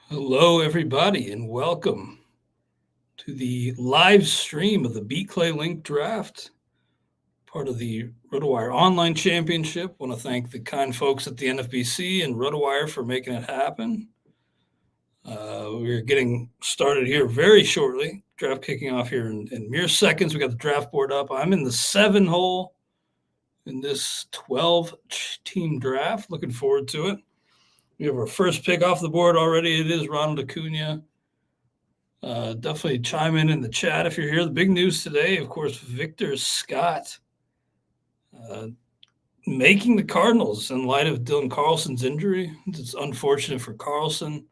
Hello, everybody, and welcome to the live stream of the Beat Clay Link Draft, part of the RotoWire Online Championship. I want to thank the kind folks at the NFBC and RotoWire for making it happen. We're getting started here very shortly. Draft kicking off here in mere seconds. We got the draft board up. I'm in the 7-hole in this 12-team draft. Looking forward to it. We have our first pick off the board already. It is Ronald Acuna. Definitely chime in the chat if you're here. The big news today, of course, Victor Scott making the Cardinals in light of Dylan Carlson's injury. It's unfortunate for Carlson,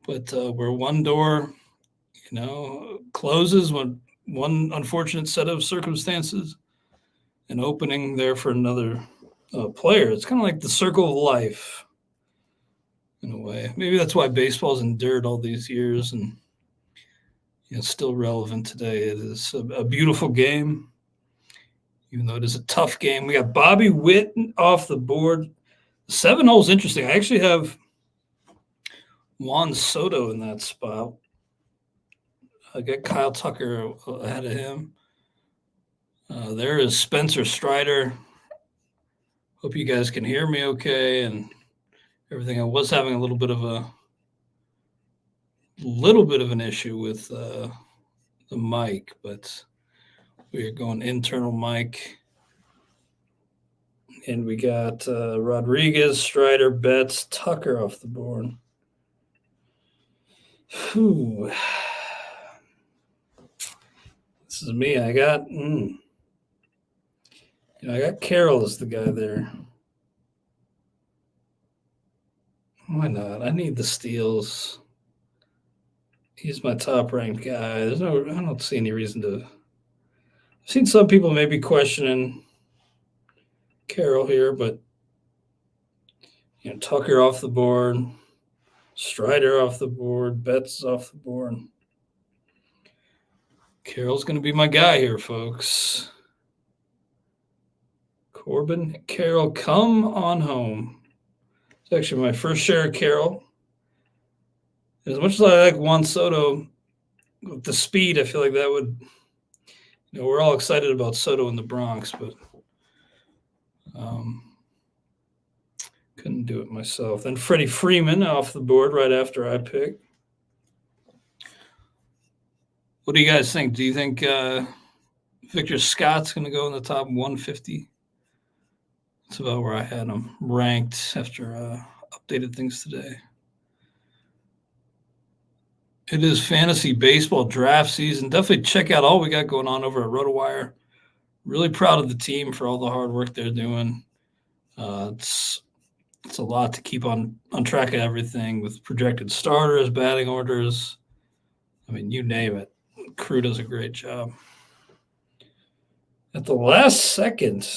but where one door, closes when one unfortunate set of circumstances, an opening there for another player. It's kind of like the circle of life. In a way, maybe that's why baseball's endured all these years and still relevant today. It is a beautiful game, even though it is a tough game. We got Bobby Witt off the board. 7 hole's interesting. I actually have Juan Soto in that spot. I got Kyle Tucker ahead of him. There is Spencer Strider. Hope you guys can hear me okay and everything. I was having a little bit of an issue with the mic, but we are going internal mic. And we got Rodriguez, Strider, Betts, Tucker off the board. Whew. This is me. I got Carroll as the guy there. Why not? I need the steals. He's my top-ranked guy. I don't see any reason to. I've seen some people maybe questioning Carroll here, but Tucker off the board, Strider off the board, Betts off the board. Carroll's going to be my guy here, folks. Corbin Carroll, come on home. It's actually my first share of Carroll. As much as I like Juan Soto, with the speed, I feel like that would, we're all excited about Soto in the Bronx, but couldn't do it myself. Then Freddie Freeman off the board right after I picked. What do you guys think? Do you think Victor Scott's going to go in the top 150? That's about where I had him ranked after updated things today. It is fantasy baseball draft season. Definitely check out all we got going on over at RotoWire. Really proud of the team for all the hard work they're doing. It's a lot to keep on track of everything with projected starters, batting orders. I mean, you name it. The crew does a great job. At the last second,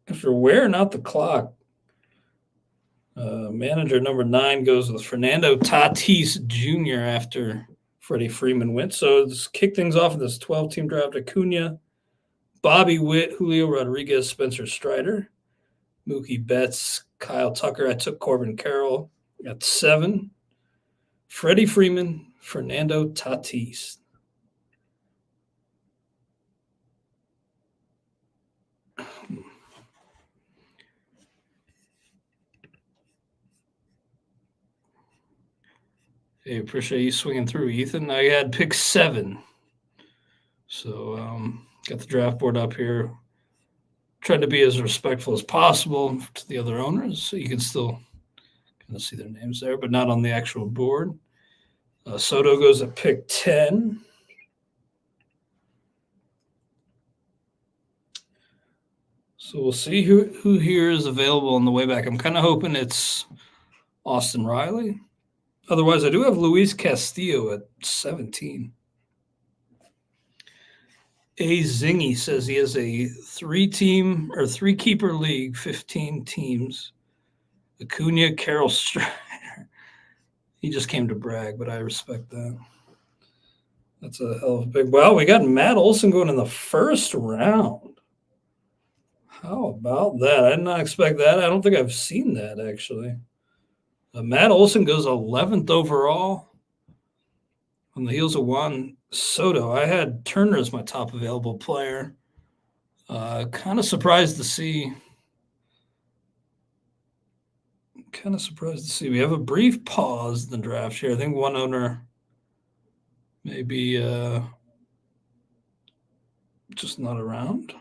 after wearing out the clock, manager number 9 goes with Fernando Tatis Jr. after Freddie Freeman went. So let's kick things off in this 12-team draft. Acuna, Bobby Witt, Julio Rodriguez, Spencer Strider, Mookie Betts, Kyle Tucker. I took Corbin Carroll at 7. Freddie Freeman, Fernando Tatis. Hey, appreciate you swinging through, Ethan. I had pick 7. So got the draft board up here. Tried to be as respectful as possible to the other owners, so you can still kind of see their names there, but not on the actual board. Soto goes at pick 10. So we'll see who here is available on the way back. I'm kind of hoping it's Austin Riley. Otherwise, I do have Luis Castillo at 17. A Zingy says he has a 3-team or 3-keeper league, 15 teams. Acuna, Carroll, Strider. He just came to brag, but I respect that. That's a hell of a big. Wow, we got Matt Olson going in the first round. How about that? I did not expect that. I don't think I've seen that, actually. Matt Olson goes 11th overall on the heels of Juan Soto. I had Turner as my top available player. Kind of surprised to see. We have a brief pause in the draft here. I think one owner maybe just not around.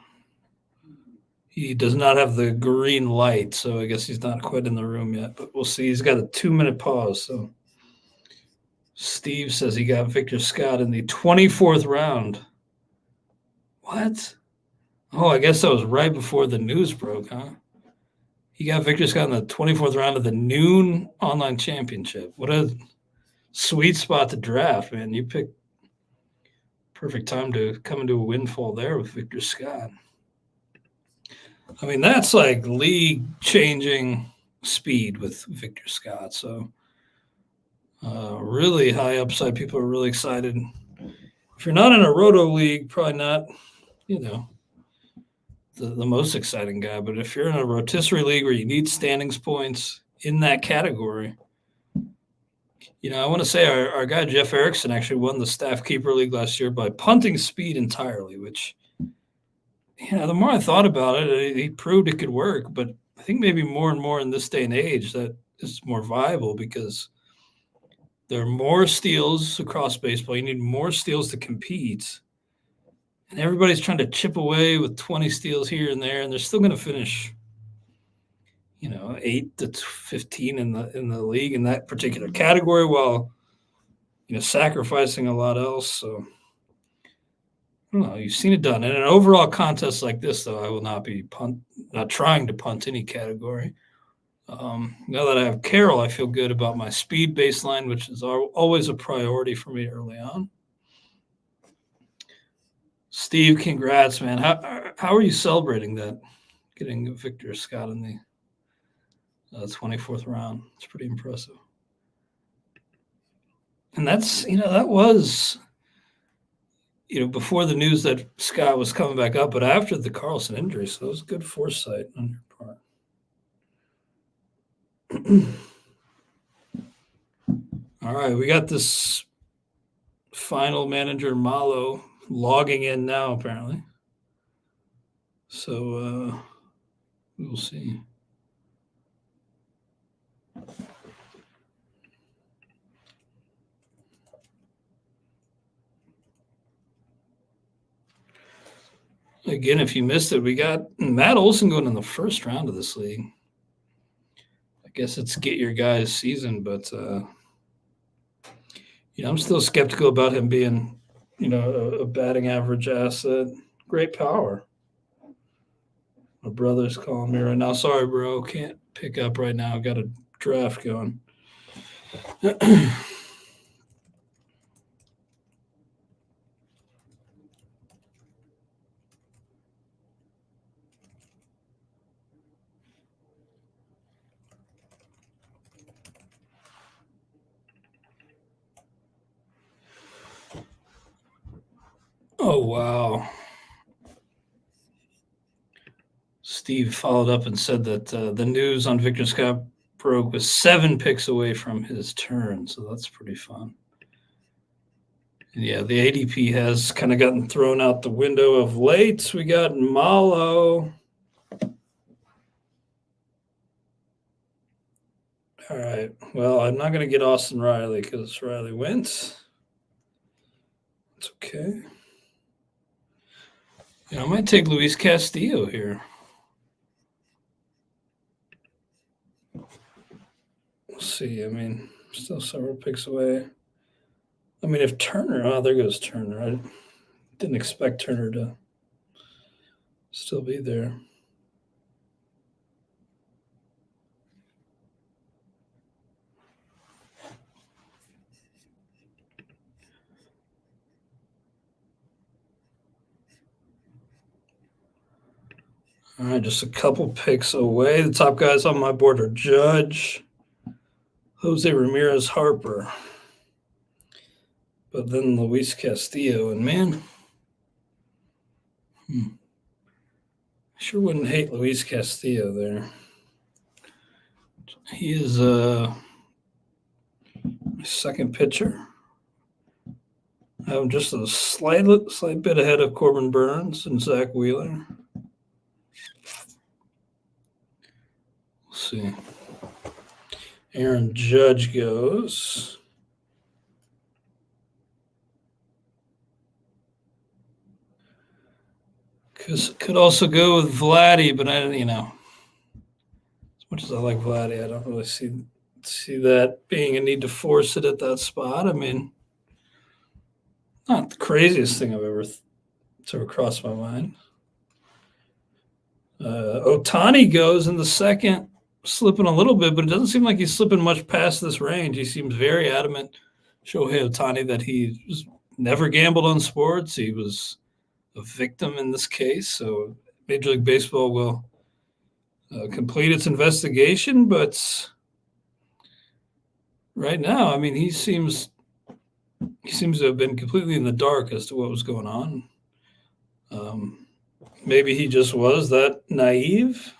He does not have the green light, so I guess he's not quite in the room yet, but we'll see. He's got a 2-minute pause. So Steve says he got Victor Scott in the 24th round. What? Oh, I guess that was right before the news broke, huh? He got Victor Scott in the 24th round of the noon online championship. What a sweet spot to draft, man. You picked perfect time to come into a windfall there with Victor Scott. I mean, that's like league-changing speed with Victor Scott. So really high upside. People are really excited. If you're not in a roto league, probably not, the most exciting guy. But if you're in a rotisserie league where you need standings points in that category, I want to say our guy Jeff Erickson actually won the staff keeper league last year by punting speed entirely, which, the more I thought about it, he proved it could work. But I think maybe more and more in this day and age that is more viable because there are more steals across baseball. You need more steals to compete. And everybody's trying to chip away with 20 steals here and there, and they're still going to finish, 8 to 15 in the league in that particular category while, sacrificing a lot else. So, I don't know. You've seen it done. In an overall contest like this, though, I will not be not trying to punt any category. Now that I have Carroll, I feel good about my speed baseline, which is always a priority for me early on. Steve, congrats, man. How are you celebrating that, getting Victor Scott in the 24th round? It's pretty impressive. And that's, that was, before the news that Scott was coming back up, but after the Carlson injury, so it was good foresight on your part. All right, we got this final manager, Malo, logging in now, apparently. So we'll see. Again, if you missed it, we got Matt Olson going in the first round of this league. I guess it's get your guys season, but I'm still skeptical about him being, a batting average asset. Great power. My brother's calling me right now. Sorry, bro. Can't pick up right now. Got a draft going. Oh, wow. Steve followed up and said that the news on Victor Scott broke was 7 picks away from his turn, so that's pretty fun. And yeah, the ADP has kind of gotten thrown out the window of late. We got Malo. All right. Well, I'm not going to get Austin Riley because Riley went. It's okay. I might take Luis Castillo here. We'll see. I mean, still several picks away. I mean, if Turner, there goes Turner. I didn't expect Turner to still be there. All right, just a couple picks away. The top guys on my board are Judge, Jose Ramirez, Harper, but then Luis Castillo. And man, I sure wouldn't hate Luis Castillo there. He is Second pitcher. I'm just a slight bit ahead of Corbin Burns and Zach Wheeler. Let's see. Aaron Judge goes. Could also go with Vladdy, but I, as much as I like Vladdy, I don't really see that being a need to force it at that spot. I mean, not the craziest thing I've ever crossed my mind. Ohtani goes in the second, slipping a little bit, but it doesn't seem like he's slipping much past this range. He seems very adamant, Shohei Ohtani, that he was never gambled on sports. He was a victim in this case. So Major League Baseball will complete its investigation. But right now, I mean, he seems to have been completely in the dark as to what was going on. Maybe he just was that naive.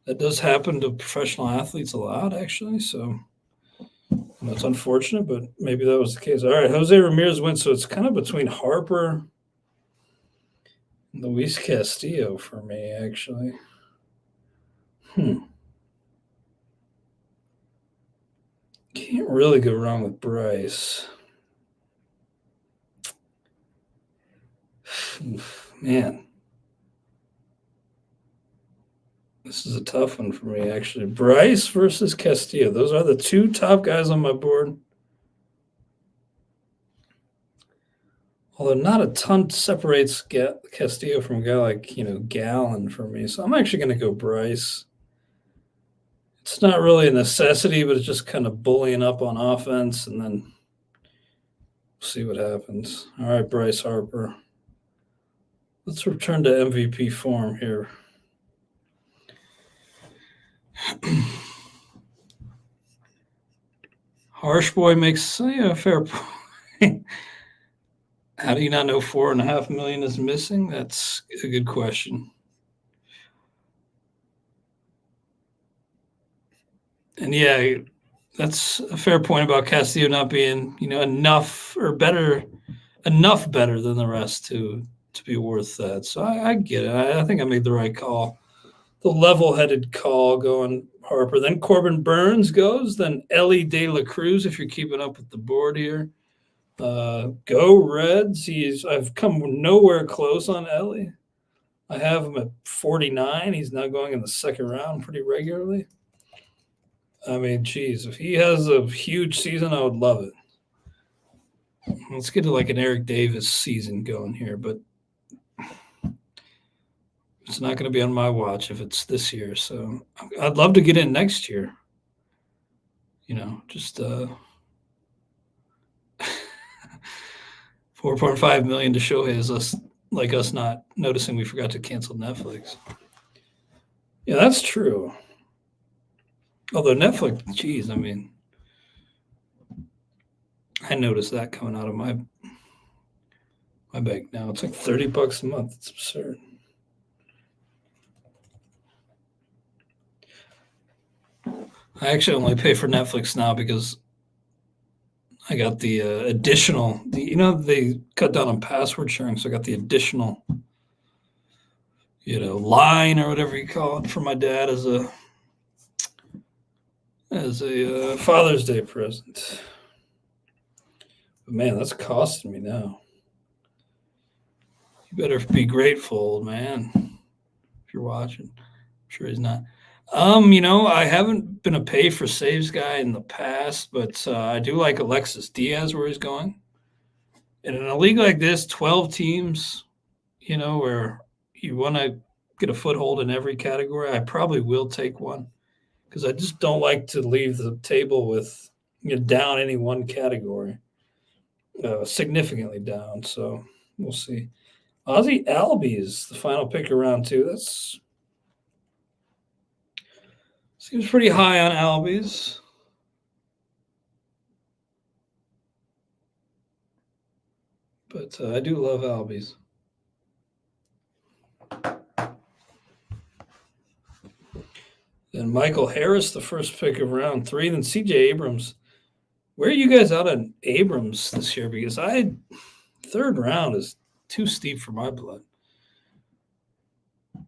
That does happen to professional athletes a lot, actually. So that's unfortunate, but maybe that was the case. All right, Jose Ramirez wins. So it's kind of between Harper and Luis Castillo for me, actually. Can't really go wrong with Bryce. Man. This is a tough one for me, actually. Bryce versus Castillo. Those are the two top guys on my board. Although not a ton separates Castillo from a guy like, Gallen for me. So I'm actually going to go Bryce. It's not really a necessity, but it's just kind of bullying up on offense, and then we'll see what happens. All right, Bryce Harper. Let's return to MVP form here. Harsh Boy makes a fair point. How do you not know $4.5 million is missing? That's a good question. And yeah, that's a fair point about Castillo not being, enough better than the rest to be worth that. So I get it. I think I made the right call. The level-headed call going Harper. Then Corbin Burns goes. Then Ellie De La Cruz, if you're keeping up with the board here. Go Reds. I've come nowhere close on Ellie. I have him at 49. He's now going in the second round pretty regularly. I mean, geez, if he has a huge season, I would love it. Let's get to like an Eric Davis season going here, but it's not going to be on my watch if it's this year. So I'd love to get in next year. Just $4.5 million to Shohei is us not noticing we forgot to cancel Netflix. Yeah, that's true. Although Netflix, geez, I mean, I noticed that coming out of my bank now. It's like $30 a month. It's absurd. I actually only pay for Netflix now because I got the additional, they cut down on password sharing, so I got the additional, line or whatever you call it for my dad as a Father's Day present. But man, that's costing me now. You better be grateful, old man, if you're watching. I'm sure he's not. I haven't been a pay for saves guy in the past, but I do like Alexis Diaz where he's going. And in a league like this, 12 teams, where you want to get a foothold in every category, I probably will take one because I just don't like to leave the table with down any one category, significantly down. So we'll see. Ozzie Albies, the final pick of round 2. That's seems pretty high on Albies. But I do love Albies. Then Michael Harris, the first pick of round 3. Then C.J. Abrams Where are you guys out on Abrams this year? Because third round is too steep for my blood.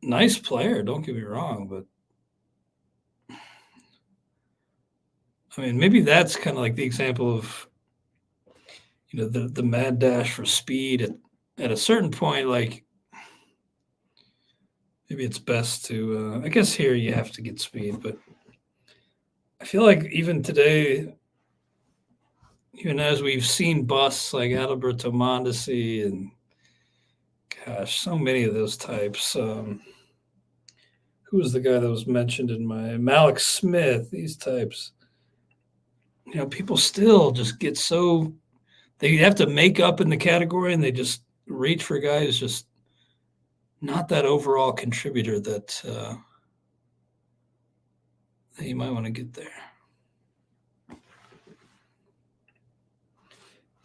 Nice player, don't get me wrong, but I mean, maybe that's kind of like the example of, the mad dash for speed at a certain point. Like, maybe it's best to, I guess here you have to get speed, but I feel like even today, even as we've seen busts like Adalberto Mondesi and, gosh, so many of those types. Who was the guy that was mentioned in my Malik Smith? These types, people still just get so they have to make up in the category, and they just reach for guys just not that overall contributor that you might want to get there.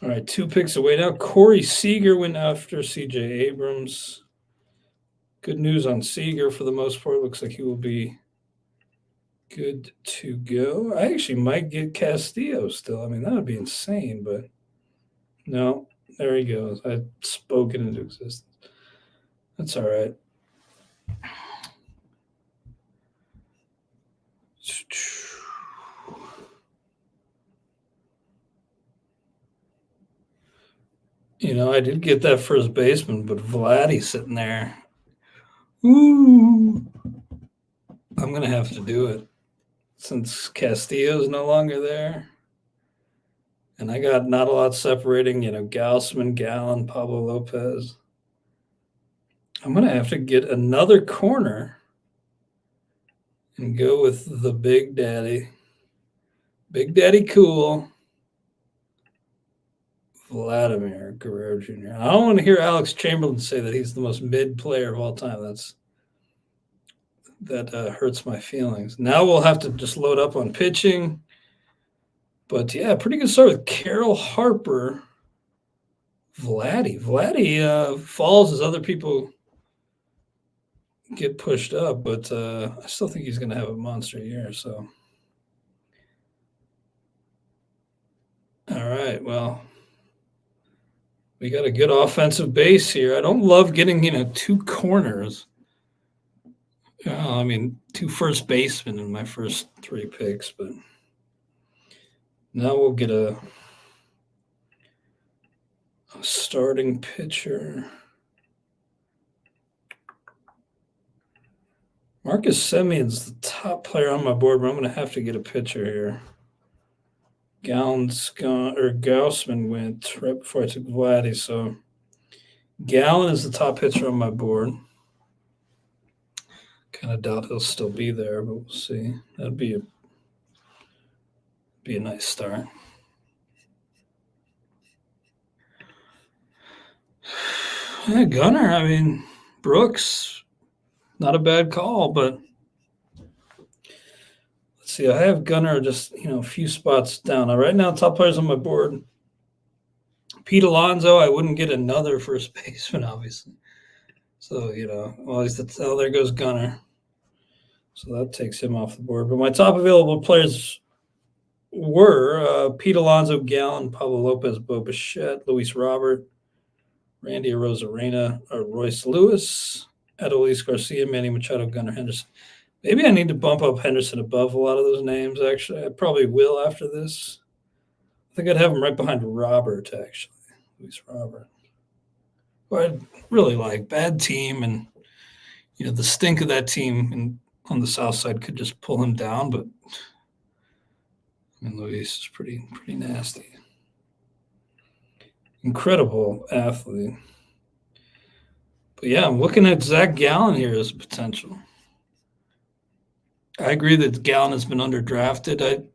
All right, 2 picks away now. Corey Seager went after C.J. Abrams. Good news on Seager for the most part. Looks like he will be good to go. I actually might get Castillo still. I mean, that would be insane, but no, there he goes. I spoke it into existence. That's all right. I did get that first baseman, but Vladdy's sitting there. Ooh. I'm going to have to do it since Castillo's no longer there. And I got not a lot separating, Gausman, Gallen, Pablo Lopez. I'm going to have to get another corner and go with the Big Daddy. Big Daddy Cool. Vladimir Guerrero Jr. I don't want to hear Alex Chamberlain say that he's the most mid player of all time. That hurts my feelings. Now we'll have to just load up on pitching. But, yeah, pretty good start with Carroll Harper. Vladdy falls as other people get pushed up, but I still think he's going to have a monster year. So, all right, well, we got a good offensive base here. I don't love getting, 2 corners. 2 first basemen in my first 3 picks, but now we'll get a starting pitcher. Marcus Semion's the top player on my board, but I'm going to have to get a pitcher here. Gausman went right before I took Vladdy, so Gallen is the top pitcher on my board. Kind of doubt he'll still be there, but we'll see. That'd be a nice start. Yeah, Gunnar, Brooks, not a bad call, but let's see. I have Gunnar just, a few spots down. Right now, top players on my board. Pete Alonso, I wouldn't get another first baseman, obviously. So, there goes Gunnar. So that takes him off the board. But my top available players were Pete Alonso, Gallen, Pablo Lopez, Bo Bichette, Luis Robert, Randy Arozarena, Royce Lewis, Adolis Garcia, Manny Machado, Gunnar Henderson. Maybe I need to bump up Henderson above a lot of those names, actually. I probably will after this. I think I'd have him right behind Robert, actually. Luis Robert. Who I'd really like. Bad team, and, the stink of that team on the south side could just pull him down, but Luis is pretty nasty. Incredible athlete. But yeah, I'm looking at Zach Gallen here as a potential. I agree that Gallen has been underdrafted.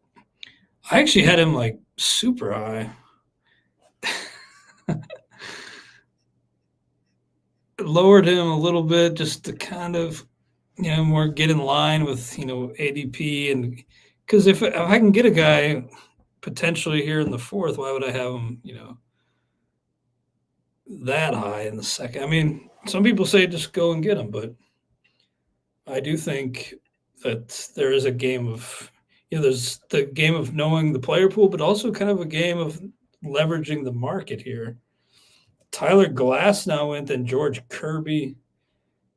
I actually had him super high. Lowered him a little bit just to kind of, more get in line with, ADP. And because if I can get a guy potentially here in the 4th, why would I have him, that high in the 2nd? Some people say just go and get him, but I do think that there is a game of, there's the game of knowing the player pool, but also kind of a game of leveraging the market here. Tyler Glass now went, and George Kirby.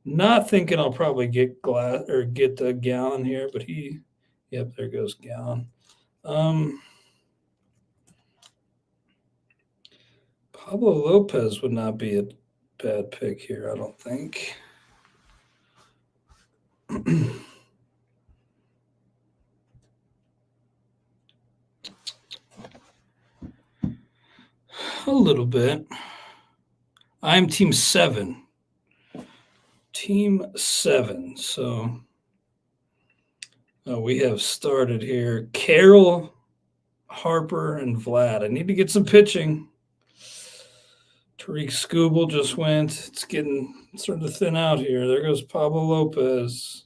Not thinking I'll probably get Gallon here, but yep, there goes Gallon. Pablo Lopez would not be a bad pick here, I don't think. A little bit. I'm team 7. Team 7. So we have started here. Carroll, Harper, and Vlad. I need to get some pitching. Tariq Skubal just went. It's starting to thin out here. There goes Pablo Lopez.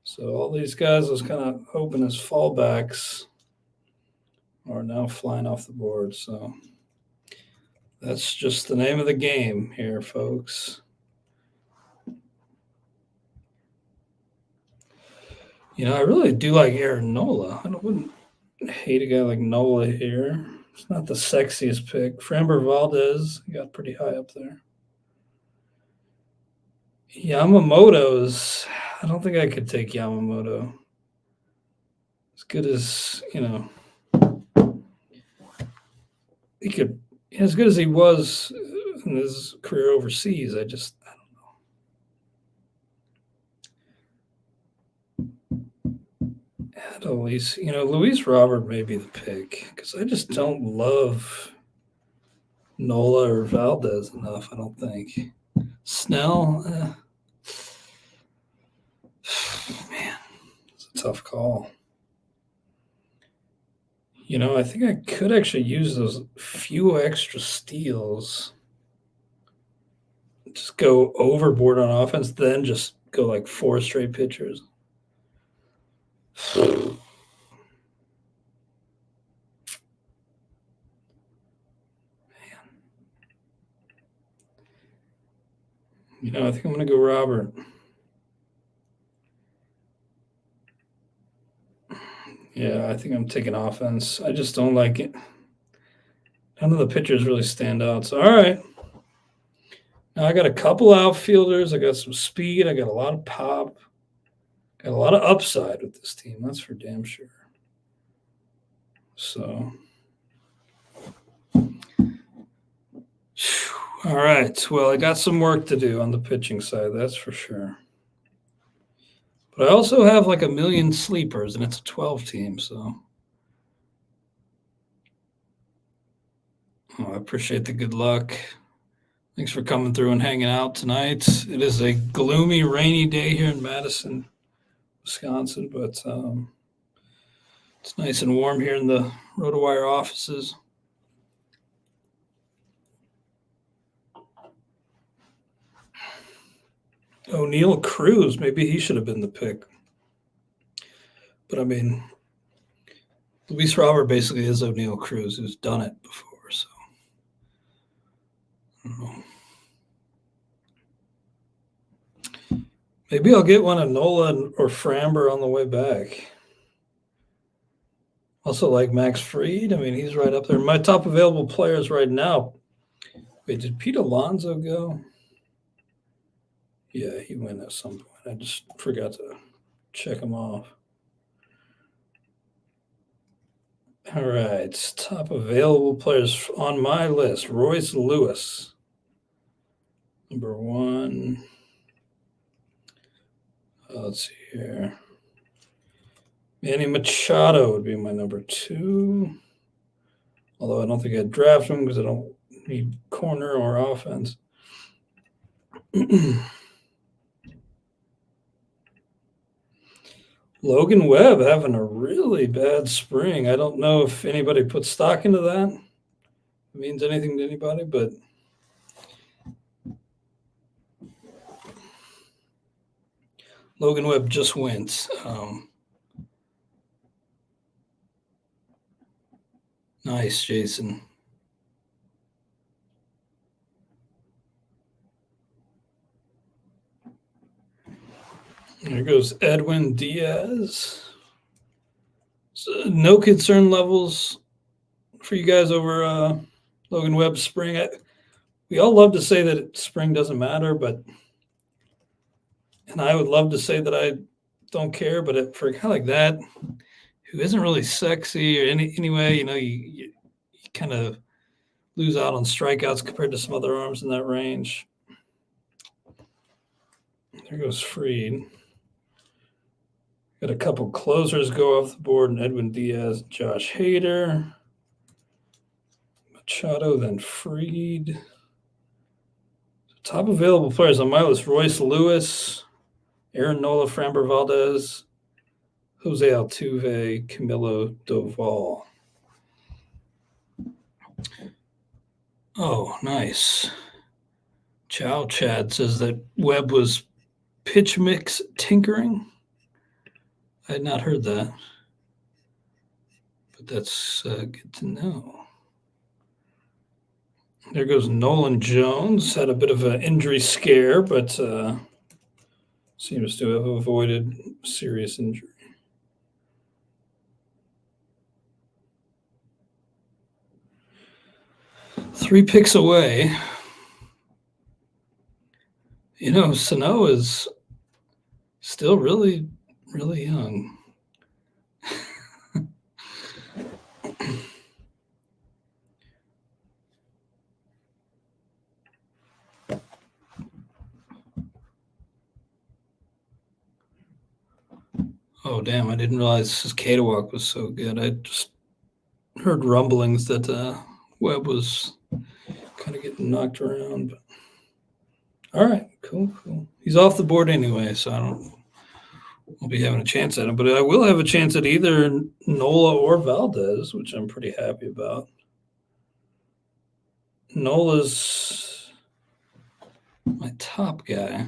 So all these guys I was kind of hoping as fallbacks are now flying off the board. So that's just the name of the game here, folks. I really do like Aaron Nola. I wouldn't hate a guy like Nola here. It's not the sexiest pick. Framber Valdez got pretty high up there. Yamamoto's, I don't think I could take Yamamoto. As good as, as good as he was in his career overseas, I don't know. Adolis, Luis Robert may be the pick because I just don't love Nola or Valdez enough, I don't think. Snell, man, it's a tough call. I think I could actually use those few extra steals. Just go overboard on offense, then just go like 4 straight pitchers. Man. I think I'm going to go Robert. Yeah, I think I'm taking offense. I just don't like it. None of the pitchers really stand out. So, all right. Now I got a couple outfielders. I got some speed. I got a lot of pop. Got a lot of upside with this team. That's for damn sure. So, all right. Well, I got some work to do on the pitching side. That's for sure. But I also have like a million sleepers, and it's a 12 team. So, I appreciate the good luck. Thanks for coming through and hanging out tonight. It is a gloomy, rainy day here in Madison, Wisconsin, but it's nice and warm here in the RotoWire offices. O'Neal Cruz, maybe he should have been the pick. But, Luis Robert basically is O'Neal Cruz, who's done it before, so I don't know. Maybe I'll get one of Nola or Framber on the way back. Also like Max Fried. He's right up there. My top available players right now. Wait, did Pete Alonso go? Yeah, he went at some point. I just forgot to check him off. All right, top available players on my list. Royce Lewis, number 1. Let's see here. Manny Machado would be my number 2. Although I don't think I'd draft him because I don't need corner or offense. Logan Webb having a really bad spring. I don't know if anybody put stock into that. It means anything to anybody, but Logan Webb just went. Nice, Jason. There goes Edwin Diaz. no concern levels for you guys over Logan Webb's spring. We all love to say that spring doesn't matter, and I would love to say that I don't care, but for a guy like that, who isn't really sexy or anyway, you kind of lose out on strikeouts compared to some other arms in that range. There goes Fried. Got a couple closers go off the board, and Edwin Diaz, Josh Hader, Machado, then Fried. Top available players on my list: Royce Lewis, Aaron Nola, Framber Valdez, Jose Altuve, Camilo Doval. Oh, nice. Chow Chad says that Webb was pitch mix tinkering. I had not heard that, but that's good to know. There goes Nolan Jones. Had a bit of an injury scare, but seems to have avoided serious injury. Three picks away. Sano is still really, really young. Oh, damn, I didn't realize his K-to-walk was so good. I just heard rumblings that Webb was kind of getting knocked around. But... All right, cool. He's off the board anyway, so I'll be having a chance at him. But I will have a chance at either Nola or Valdez, which I'm pretty happy about. Nola's my top guy.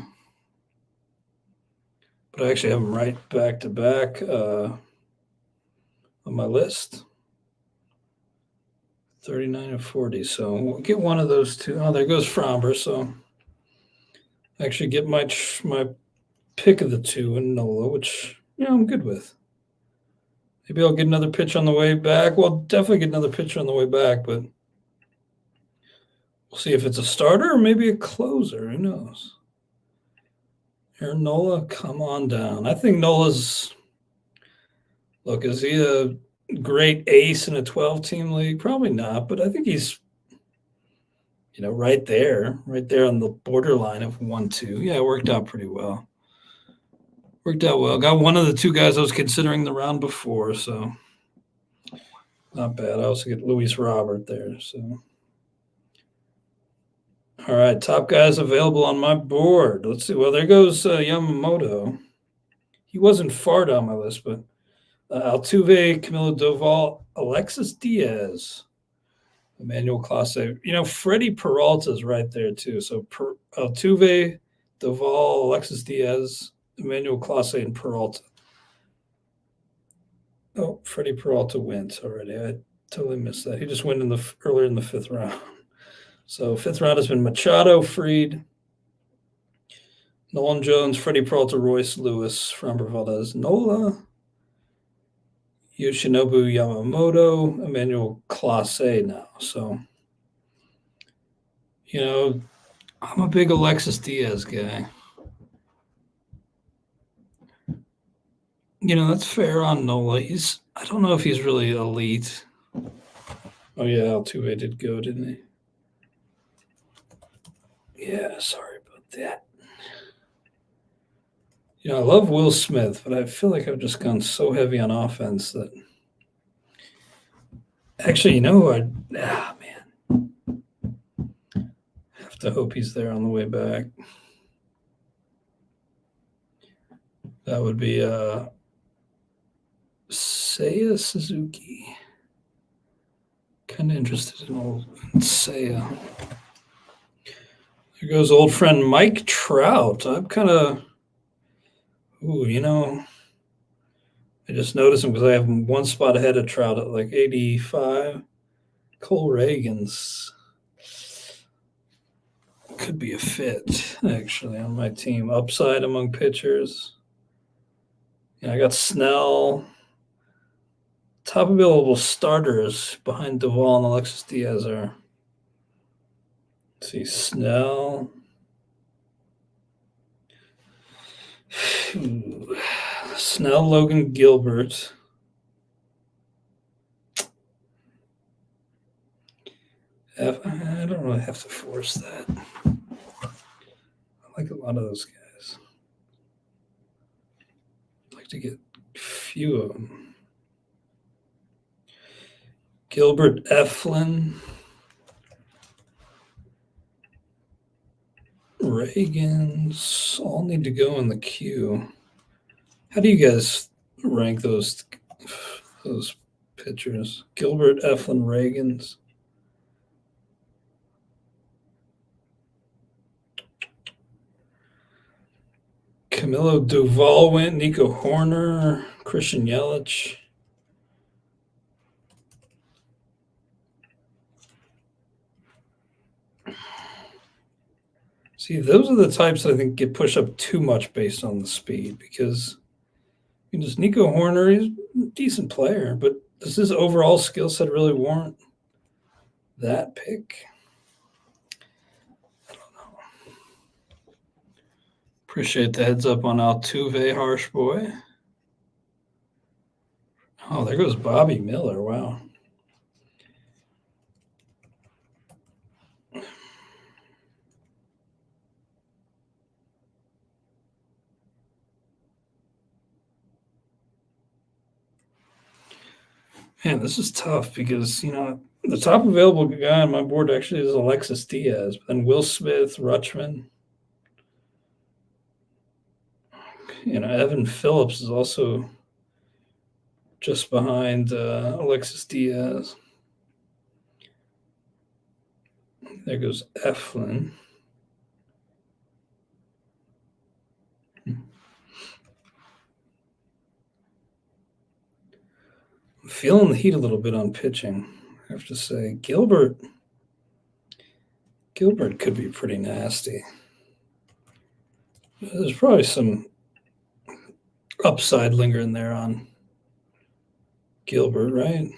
But I actually have him right back to back on my list. 39 and 40. So we'll get one of those two. Oh, there goes Framber. So I actually get my pick of the two in Nola, which I'm good with. Maybe I'll get another pitch on the way back. Well, definitely get another pitch on the way back, but we'll see if it's a starter or maybe a closer. Who knows? Aaron Nola, come on down. I think Nola's – look, is he a great ace in a 12-team league? Probably not, but I think he's, right there on the borderline of 1-2. Yeah, it worked out pretty well. Got one of the two guys I was considering the round before, so not bad. I also get Luis Robert there, so. All right, top guys available on my board. Let's see. Well, there goes Yamamoto. He wasn't far down my list, but Altuve, Camilo Doval, Alexis Diaz, Emmanuel Clase. Freddie Peralta's right there too. So Altuve, Doval, Alexis Diaz, Emmanuel Clase, and Peralta. Oh, Freddie Peralta went already. I totally missed that. He just went earlier in the fifth round. So fifth round has been Machado, Fried, Nolan Jones, Freddie Peralta, Royce Lewis, Framber Valdez, Nola, Yoshinobu Yamamoto, Emmanuel Clase now. So, I'm a big Alexis Diaz guy. That's fair on Nola. I don't know if he's really elite. Oh, yeah, Altuve did go, didn't he? Yeah, sorry about that. I love Will Smith, but I feel like I've just gone so heavy on offense that actually, man. Have to hope he's there on the way back. That would be Seiya Suzuki. Kind of interested in old Seiya. There goes old friend Mike Trout. I'm kind of, I just noticed him because I have him one spot ahead of Trout at like 85. Cole Reagans could be a fit, actually, on my team. Upside among pitchers. I got Snell, top available starters behind Duvall and Alexis Diaz are, let's see, Snell. Snell, Logan Gilbert. I don't really have to force that. I like a lot of those guys. I'd like to get a few of them. Gilbert, Eflin, Reagans, all need to go in the queue. How do you guys rank those pitchers? Gilbert, Eflin, Reagans. Camilo Duvall went, Nico Horner, Christian Yelich. See, those are the types that I think get pushed up too much based on the speed because just Nico Horner is a decent player, but does his overall skill set really warrant that pick? I don't know. Appreciate the heads up on Altuve, Harsh Boy. Oh, there goes Bobby Miller. Wow. Man, this is tough because, the top available guy on my board actually is Alexis Diaz, but then Will Smith, Rutschman. Evan Phillips is also just behind Alexis Diaz. There goes Eflin. I'm feeling the heat a little bit on pitching, I have to say. Gilbert could be pretty nasty. There's probably some upside lingering there on Gilbert, right?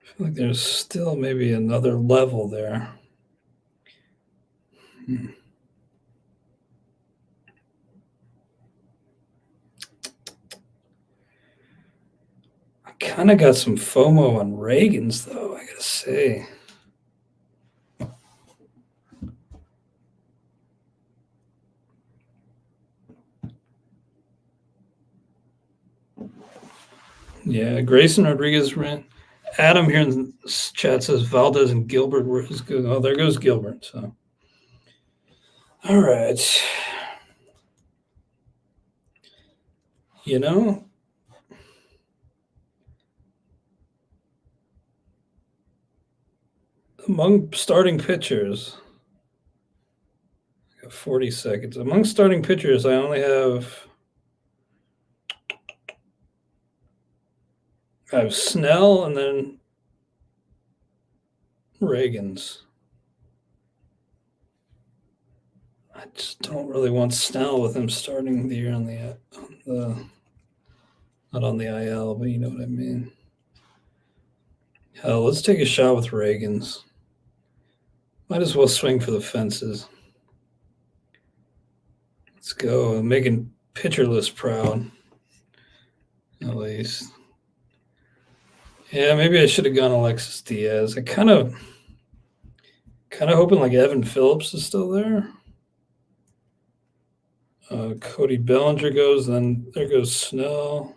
I feel like there's still maybe another level there. I kind of got some FOMO on Reagans, though, I gotta say. Yeah, Grayson Rodriguez ran. Adam here in the chat says Valdez and Gilbert were as good. Oh, there goes Gilbert. So, all right. Among starting pitchers, I got 40 seconds. Among starting pitchers, I only have Snell and then Reagans. I just don't really want Snell with him starting the year on not on the IL, but you know what I mean. Hell, let's take a shot with Reagans. Might as well swing for the fences. Let's go. I'm making pitcherless proud, at least. Yeah, maybe I should have gone Alexis Diaz. I kind of hoping like Evan Phillips is still there. Cody Bellinger goes, then there goes Snell.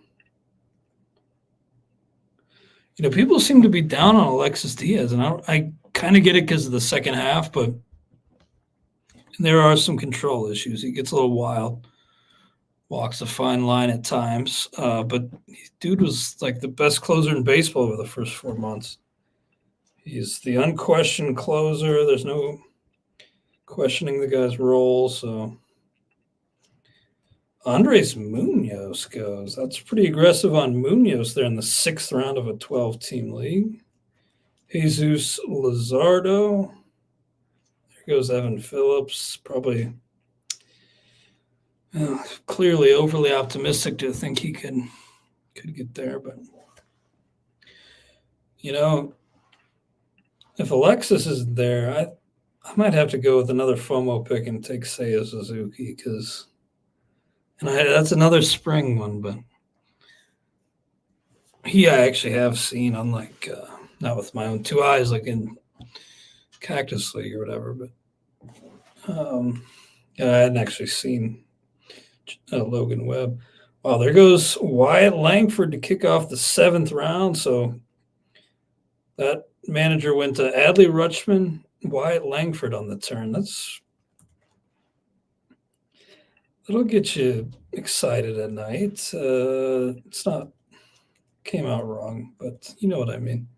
People seem to be down on Alexis Diaz, and I kind of get it because of the second half, but there are some control issues. He gets a little wild, walks a fine line at times, but dude was like the best closer in baseball over the first 4 months. He's the unquestioned closer. There's no questioning the guy's role, so Andres Munoz goes. That's pretty aggressive on Munoz there in the 6th round of a 12-team league. Jesus Luzardo. There goes Evan Phillips. Probably Clearly overly optimistic to think he could get there, but if Alexis is there, I might have to go with another FOMO pick and take Seiya Suzuki that's another spring one, but I actually have seen, unlike not with my own two eyes, like in Cactus League or whatever, but I hadn't actually seen Logan Webb. Wow, there goes Wyatt Langford to kick off the 7th round. So that manager went to Adley Rutschman, Wyatt Langford on the turn. That'll get you excited at night. It's not came out wrong, but you know what I mean.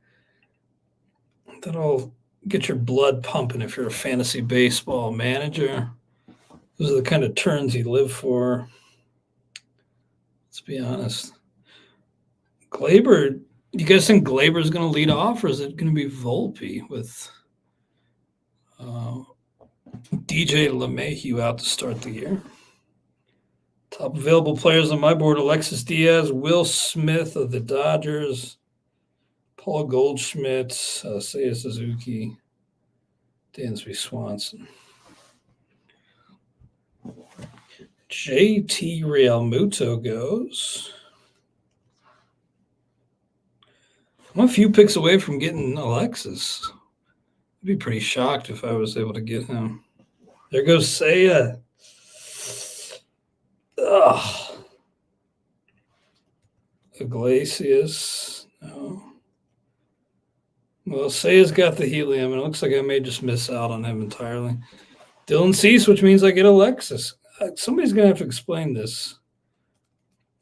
That'll get your blood pumping if you're a fantasy baseball manager. Those are the kind of turns you live for. Let's be honest. Glaber, you guys think Glaber is going to lead off, or is it going to be Volpe with DJ LeMahieu out to start the year? Top available players on my board: Alexis Diaz, Will Smith of the Dodgers, Paul Goldschmidt, Seiya Suzuki, Dansby Swanson. JT Realmuto goes. I'm a few picks away from getting Alexis. I'd be pretty shocked if I was able to get him. There goes Seiya. Ugh. Iglesias. No. Well, Seiya's got the helium, and it looks like I may just miss out on him entirely. Dylan Cease, which means I get Alexis. Somebody's going to have to explain this.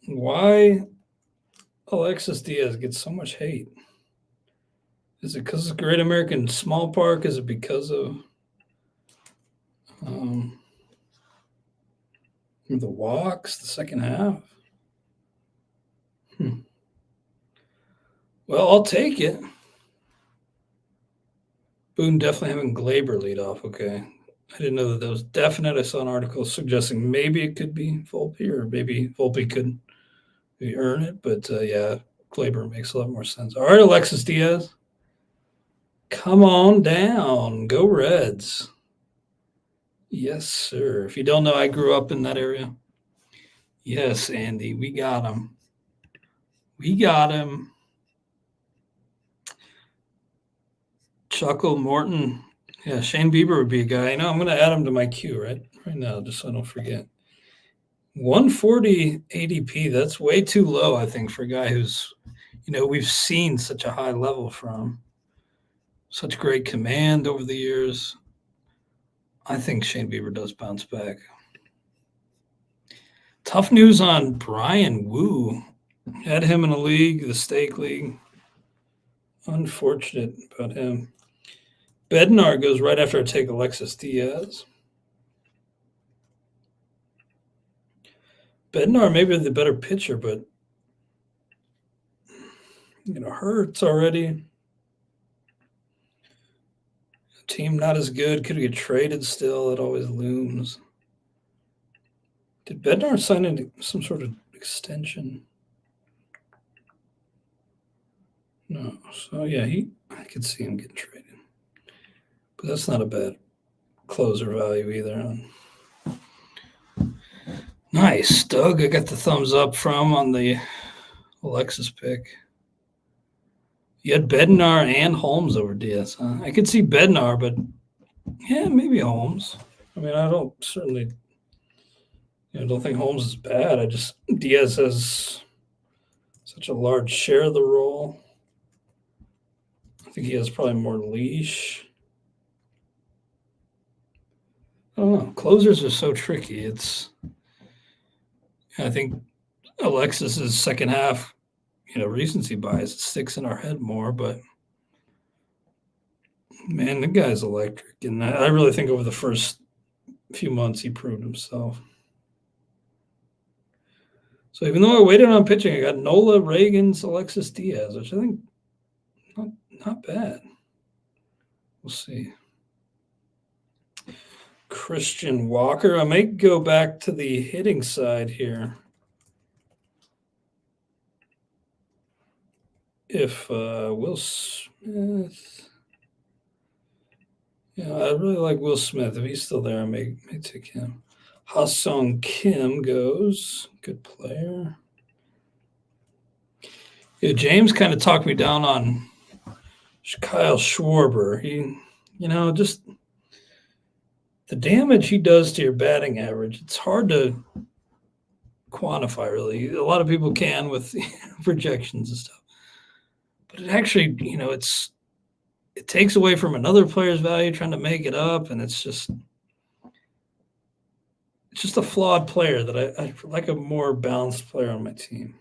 Why Alexis Diaz gets so much hate? Is it because of Great American Small Park? Is it because of the walks, the second half? Well, I'll take it. Boone definitely having Glaber lead off. Okay. I didn't know that was definite. I saw an article suggesting maybe it could be Volpe, or maybe Volpe could earn it. But yeah, Glaber makes a lot more sense. All right, Alexis Diaz. Come on down. Go Reds. Yes, sir. If you don't know, I grew up in that area. Yes, Andy, we got him. We got him. Chuckle Morton. Yeah, Shane Bieber would be a guy. I'm going to add him to my queue right now, just so I don't forget. 140 ADP. That's way too low, I think, for a guy who's, we've seen such a high level from. Such great command over the years. I think Shane Bieber does bounce back. Tough news on Brian Wu. Had him in a league, the Stake League. Unfortunate about him. Bednar goes right after I take Alexis Diaz. Bednar may be the better pitcher, but hurts already. Team not as good. Could get traded still. It always looms. Did Bednar sign into some sort of extension? No. So, yeah, I could see him getting traded. But that's not a bad closer value either. Nice. Doug, I got the thumbs up from on the Alexis pick. You had Bednar and Holmes over Diaz. Huh? I could see Bednar, but yeah, maybe Holmes. I mean, I don't certainly don't think Holmes is bad. Diaz has such a large share of the role. I think he has probably more leash. I don't know. Closers are so tricky. I think Alexis's second half, recency bias, it sticks in our head more, but man, the guy's electric. And I really think over the first few months, he proved himself. So even though I waited on pitching, I got Nola, Reagan's, Alexis Diaz, which I think not bad. We'll see. Christian Walker. I might go back to the hitting side here. If Will Smith, yeah, I really like Will Smith. If he's still there, I may take him. Ha-Sung Kim goes, good player. Yeah, James kind of talked me down on Kyle Schwarber. He, just the damage he does to your batting average. It's hard to quantify, really. A lot of people can with projections and stuff. But it actually, it takes away from another player's value trying to make it up, and it's just a flawed player that I like a more balanced player on my team.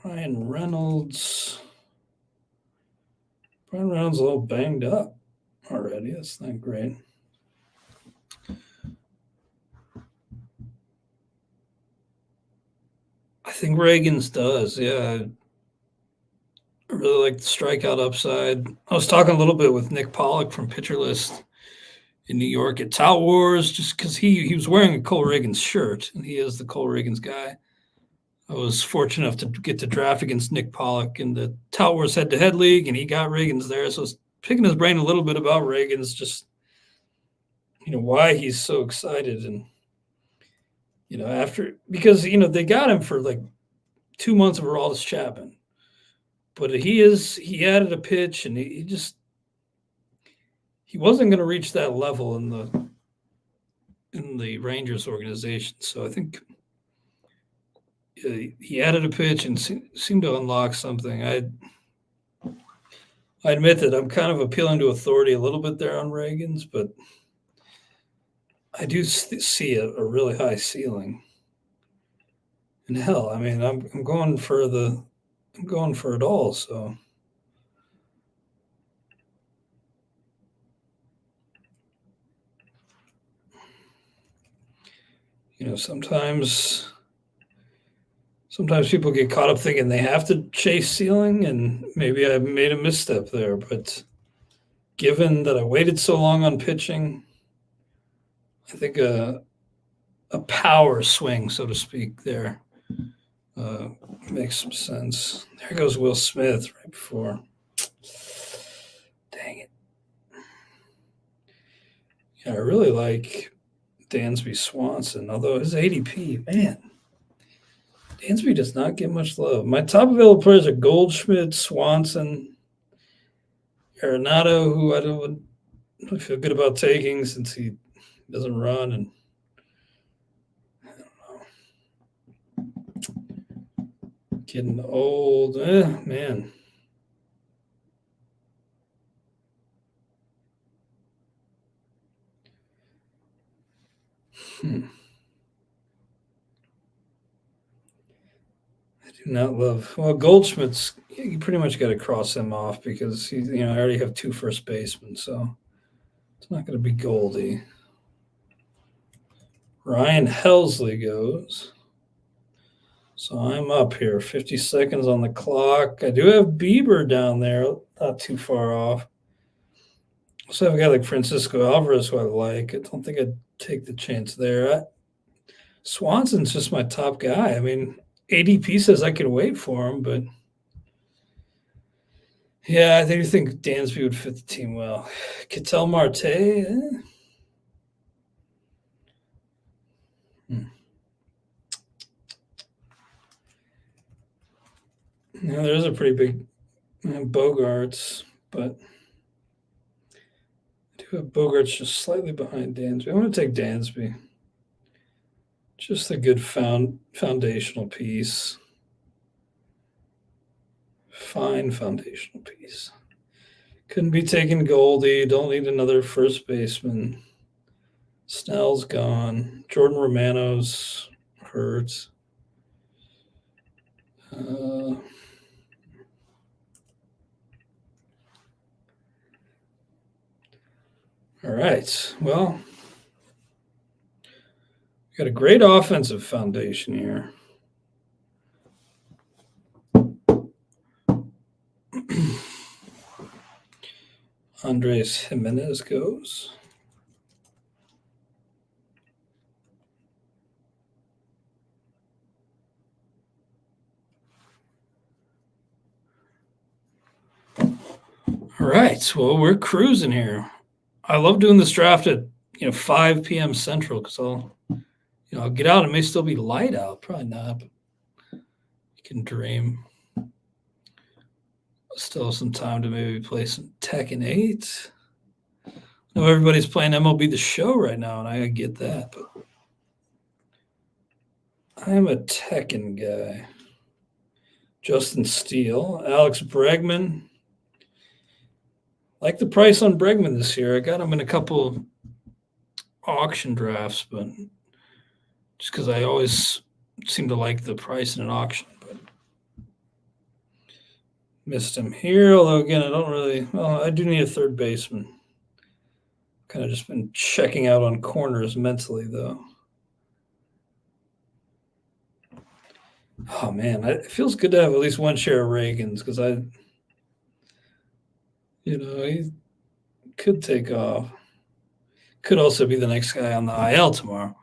Brian Reynolds. Brian Reynolds a little banged up already. That's not great. I think Reagan's does, yeah. I really like the strikeout upside. I was talking a little bit with Nick Pollock from Pitcher List in New York at Tout Wars, just because he was wearing a Cole Reagan's shirt, and he is the Cole Reagan's guy. I was fortunate enough to get to draft against Nick Pollock in the Tout Wars head-to-head league, and he got Reagan's there. So I was picking his brain a little bit about Reagan's, just, why he's so excited. And, because they got him for like 2 months of Aroldis Chapman. But he added a pitch, and he wasn't going to reach that level in the Rangers organization. So I think he added a pitch and seemed to unlock something. I admit that I'm kind of appealing to authority a little bit there on Reagan's, but I do see a really high ceiling. And hell, I mean, I'm going for it all. So, sometimes people get caught up thinking they have to chase ceiling, and maybe I made a misstep there. But given that I waited so long on pitching, I think a power swing, so to speak, there makes some sense. There goes Will Smith right before. Dang it. Yeah, I really like Dansby Swanson, although his ADP, man, Dansby does not get much love. My top available players are Goldschmidt, Swanson, Arenado, who I don't really feel good about taking since he doesn't run, and I don't know. Getting old, man. I do not love. Well, Goldschmidt's, you pretty much got to cross him off because I already have 2 first basemen, so it's not going to be Goldie. Ryan Helsley goes. So I'm up here, 50 seconds on the clock. I do have Bieber down there, not too far off. So I have a guy like Francisco Alvarez who I like. I don't think I'd take the chance there. Swanson's just my top guy. I mean, ADP says I could wait for him, but yeah, I do think Dansby would fit the team well. Ketel Marte, Yeah, there's a pretty big Bogarts, but I do have Bogarts just slightly behind Dansby. I'm going to take Dansby. Just a good foundational piece. Fine foundational piece. Couldn't be taking Goldie. Don't need another first baseman. Snell's gone. Jordan Romano's hurt. All right. Well, we got a great offensive foundation here. Andres Jimenez goes. All right, well, we're cruising here. I love doing this draft at 5 p.m. Central because I'll get out. It may still be light out, probably not, but you can dream. Still have some time to maybe play some Tekken 8. I know everybody's playing MLB The Show right now, and I get that, but I'm a Tekken guy. Justin Steele, Alex Bregman. Like the price on Bregman this year. I got him in a couple auction drafts, but just because I always seem to like the price in an auction. But missed him here, although again, I do need a third baseman. Kind of just been checking out on corners mentally, though. Oh, man, it feels good to have at least one share of Reagan's because he could take off. Could also be the next guy on the IL tomorrow.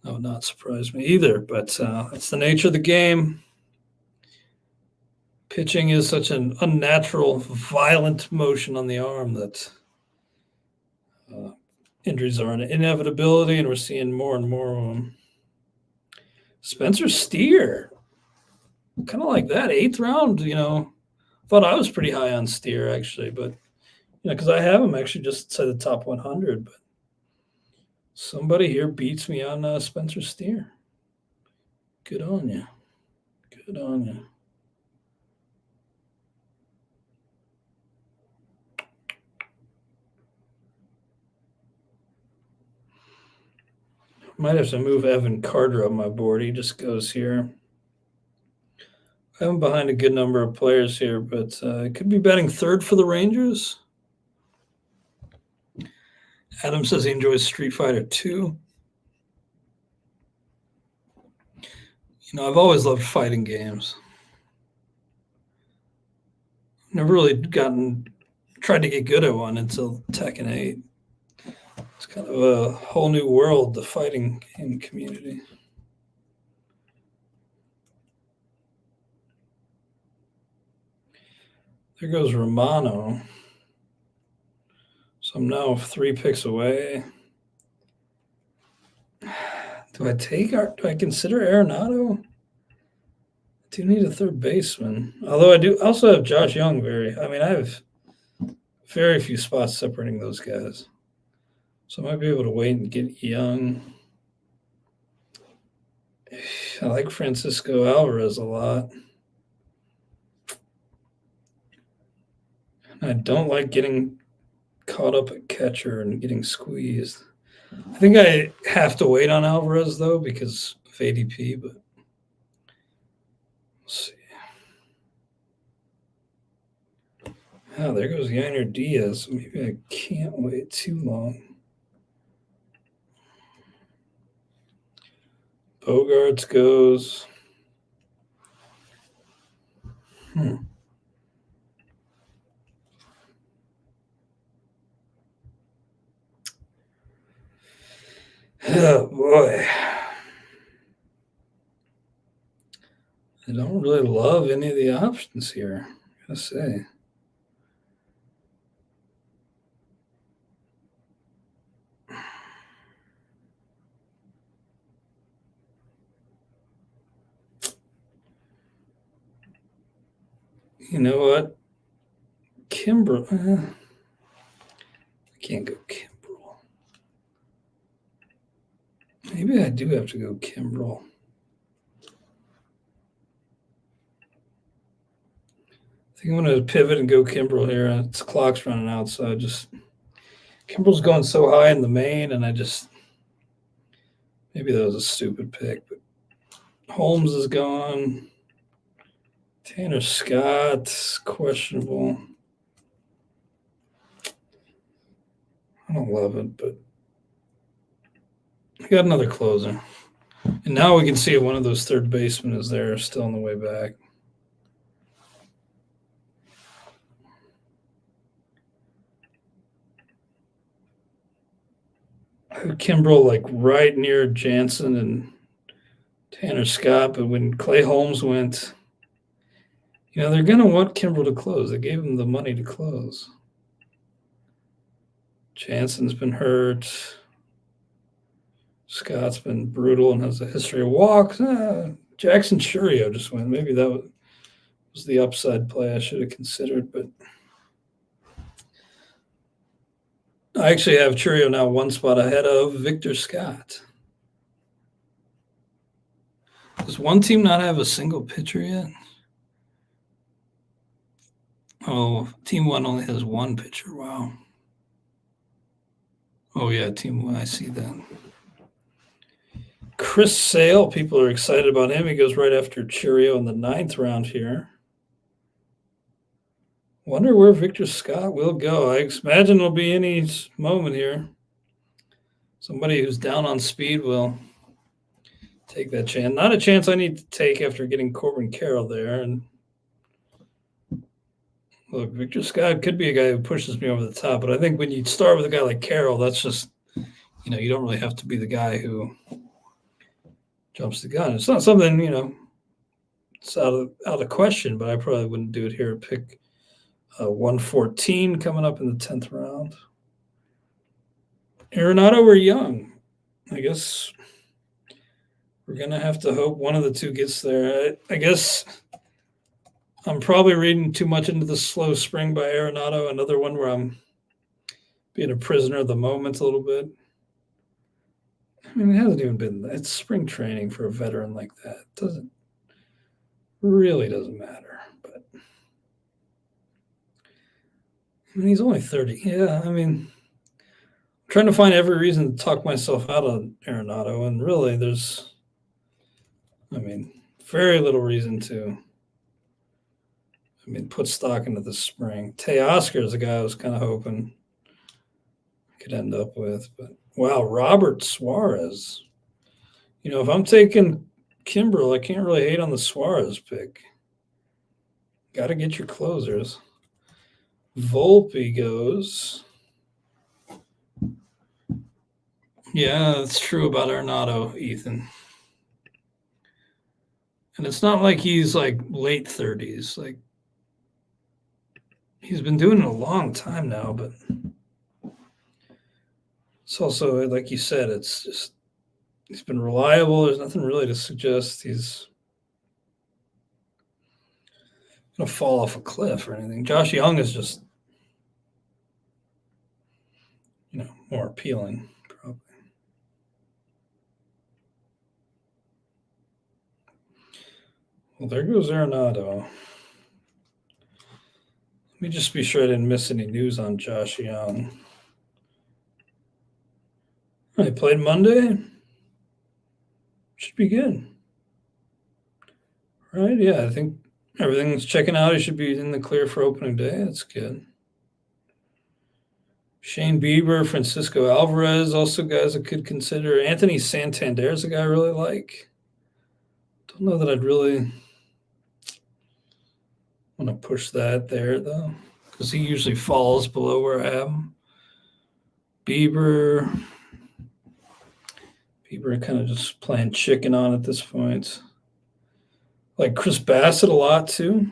That would not surprise me either, but that's the nature of the game. Pitching is such an unnatural, violent motion on the arm that injuries are an inevitability, and we're seeing more and more of them. Spencer Steer, kind of like that, 8th round, thought I was pretty high on Steer, actually, but, because I have him actually just inside the top 100, but somebody here beats me on Spencer Steer. Good on you. Good on you. Might have to move Evan Carter up my board. He just goes here. I'm behind a good number of players here, but could be batting third for the Rangers. Adam says he enjoys Street Fighter 2. I've always loved fighting games. Never really tried to get good at one until Tekken 8. It's kind of a whole new world, the fighting game community. There goes Romano. So I'm now 3 picks away. Do I consider Arenado? I do need a third baseman. Although I do also have Josh Young. I have very few spots separating those guys. So I might be able to wait and get Young. I like Francisco Alvarez a lot. I don't like getting caught up at catcher and getting squeezed. I think I have to wait on Alvarez, though, because of ADP, but we'll see. Oh, there goes Yainer Diaz. Maybe I can't wait too long. Bogarts goes. Oh, boy. I don't really love any of the options here, I gotta say. You know what? Kimbrel. I can't go Kimbrel. Maybe I do have to go Kimbrel. I think I'm going to pivot and go Kimbrel here. The clock's running out, so Kimbrel's going so high in the main, and maybe that was a stupid pick, but Holmes is gone. Tanner Scott, questionable. I don't love it, but I got another closer. And now we can see if one of those third basemen is there, still on the way back. put Kimbrel like right near Jansen and Tanner Scott, but when Clay Holmes went, they're going to want Kimbrel to close. They gave him the money to close. Jansen's been hurt. Scott's been brutal and has a history of walks. Jackson Churio just went. Maybe that was the upside play I should have considered, but I actually have Churio now one spot ahead of Victor Scott. Does one team not have a single pitcher yet? Oh, team one only has one pitcher. Wow. Oh, yeah, team one. I see that. Chris Sale, people are excited about him. He goes right after Churio in the 9th round here. Wonder where Victor Scott will go. I imagine it'll be any moment here. Somebody who's down on speed will take that chance. Not a chance I need to take after getting Corbin Carroll there. And look, Victor Scott could be a guy who pushes me over the top, but I think when you start with a guy like Carroll, that's just, you don't really have to be the guy who jumps the gun. It's not something, it's out of question, but I probably wouldn't do it here. Pick 114 coming up in the 10th round. Arenado or Young? I guess we're going to have to hope one of the two gets there. I guess I'm probably reading too much into the slow spring by Arenado, another one where I'm being a prisoner of the moment a little bit. I mean, it hasn't even been – it's spring training for a veteran like that. It really doesn't matter. But I mean, he's only 30. Yeah, I mean, I'm trying to find every reason to talk myself out of Arenado, and really there's, very little reason to, put stock into the spring. Teoscar is a guy I was kind of hoping I could end up with, but wow, Robert Suarez. If I'm taking Kimbrel, I can't really hate on the Suarez pick. Got to get your closers. Volpe goes. Yeah, that's true about Arenado, Ethan. And it's not like he's like late 30s. Like, he's been doing it a long time now, but it's also, like you said, it's just he's been reliable. There's nothing really to suggest he's going to fall off a cliff or anything. Josh Young is just, more appealing, probably. Well, there goes Arenado. Let me just be sure I didn't miss any news on Josh Young. He played Monday. Should be good. Right? Yeah, I think everything's checking out. He should be in the clear for opening day. That's good. Shane Bieber, Francisco Alvarez, also guys I could consider. Anthony Santander is a guy I really like. Don't know that I'd really want to push that there, though, because he usually falls below where I have him. Bieber kind of just playing chicken on at this point. Like Chris Bassett a lot, too.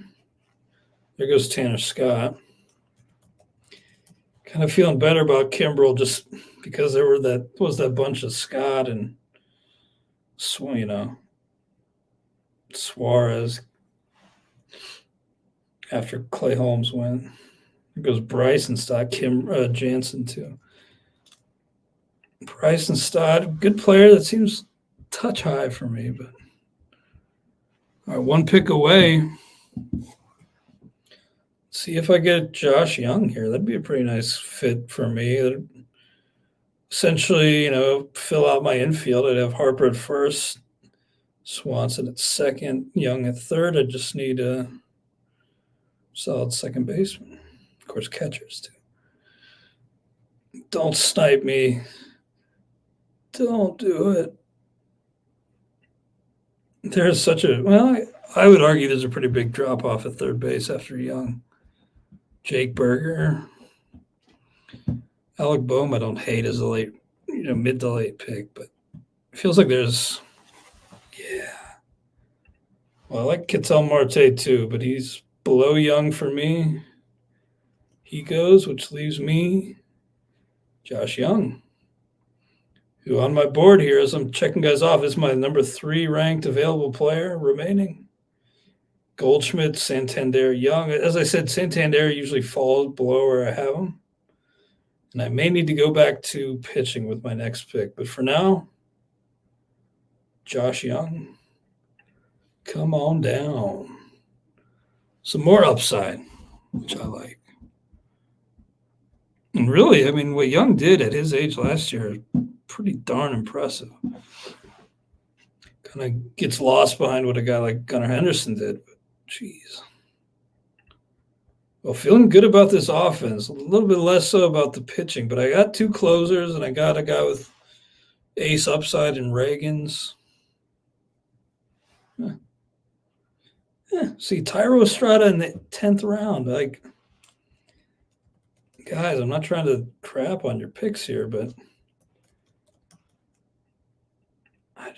There goes Tanner Scott. Kind of feeling better about Kimbrel just because there was that bunch of Scott and, Suarez after Clay Holmes went. There goes Bryson Stott, Jansen, too. Bryson Stott, good player. That seems touch high for me, but all right, one pick away. See if I get Josh Young here. That'd be a pretty nice fit for me. That'd essentially, fill out my infield. I'd have Harper at first, Swanson at second, Young at third. I just need a solid second baseman. Of course, catchers, too. Don't snipe me. Don't do it. There's such a I would argue there's a pretty big drop-off at third base after Young. Jake Berger. Alec Boehm I don't hate as a late mid to late pick, but it feels like there's, Well, I like Ketel Marte too, but he's below Young for me. He goes, which leaves me Josh Young, who on my board here, as I'm checking guys off, is my number 3 ranked available player remaining. Goldschmidt, Santander, Young. As I said, Santander usually falls below where I have him. And I may need to go back to pitching with my next pick. But for now, Josh Young, come on down. Some more upside, which I like. And really, I mean, what Young did at his age last year is pretty darn impressive. Kind of gets lost behind what a guy like Gunnar Henderson did. But jeez. Well, feeling good about this offense. A little bit less so about the pitching, but I got 2 closers, and I got a guy with ace upside in Reagan's. See, Tyro Estrada in the 10th round. Like, guys, I'm not trying to crap on your picks here, but I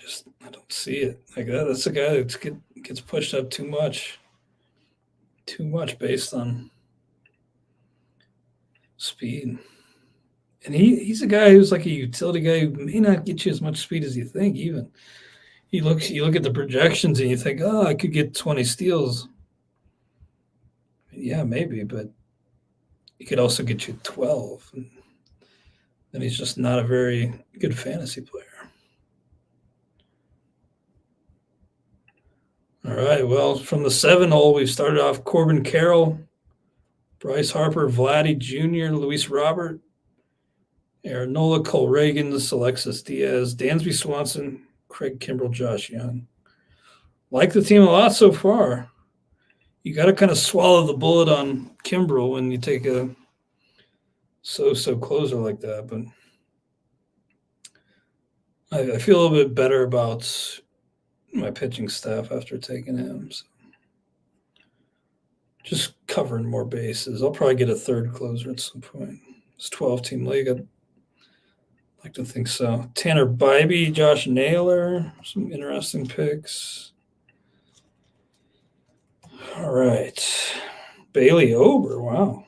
don't see it. Like that's a guy that gets pushed up too much based on speed. And he's a guy who's like a utility guy who may not get you as much speed as you think even. You look at the projections and you think, oh, I could get 20 steals. Yeah, maybe, but he could also get you 12. And he's just not a very good fantasy player. All right, well, from the 7 hole, we've started off Corbin Carroll, Bryce Harper, Vladdy Jr., Luis Robert, Aaronola, Cole Reagan, Alexis Diaz, Dansby Swanson, Craig Kimbrell, Josh Young. Like the team a lot so far. You got to kind of swallow the bullet on Kimbrell when you take a so closer like that. But I feel a little bit better about my pitching staff after taking him. So just covering more bases. I'll probably get a 3rd closer at some point. It's 12-team league. I'd like to think so. Tanner Bybee, Josh Naylor, some interesting picks. All right. Bailey Ober, wow.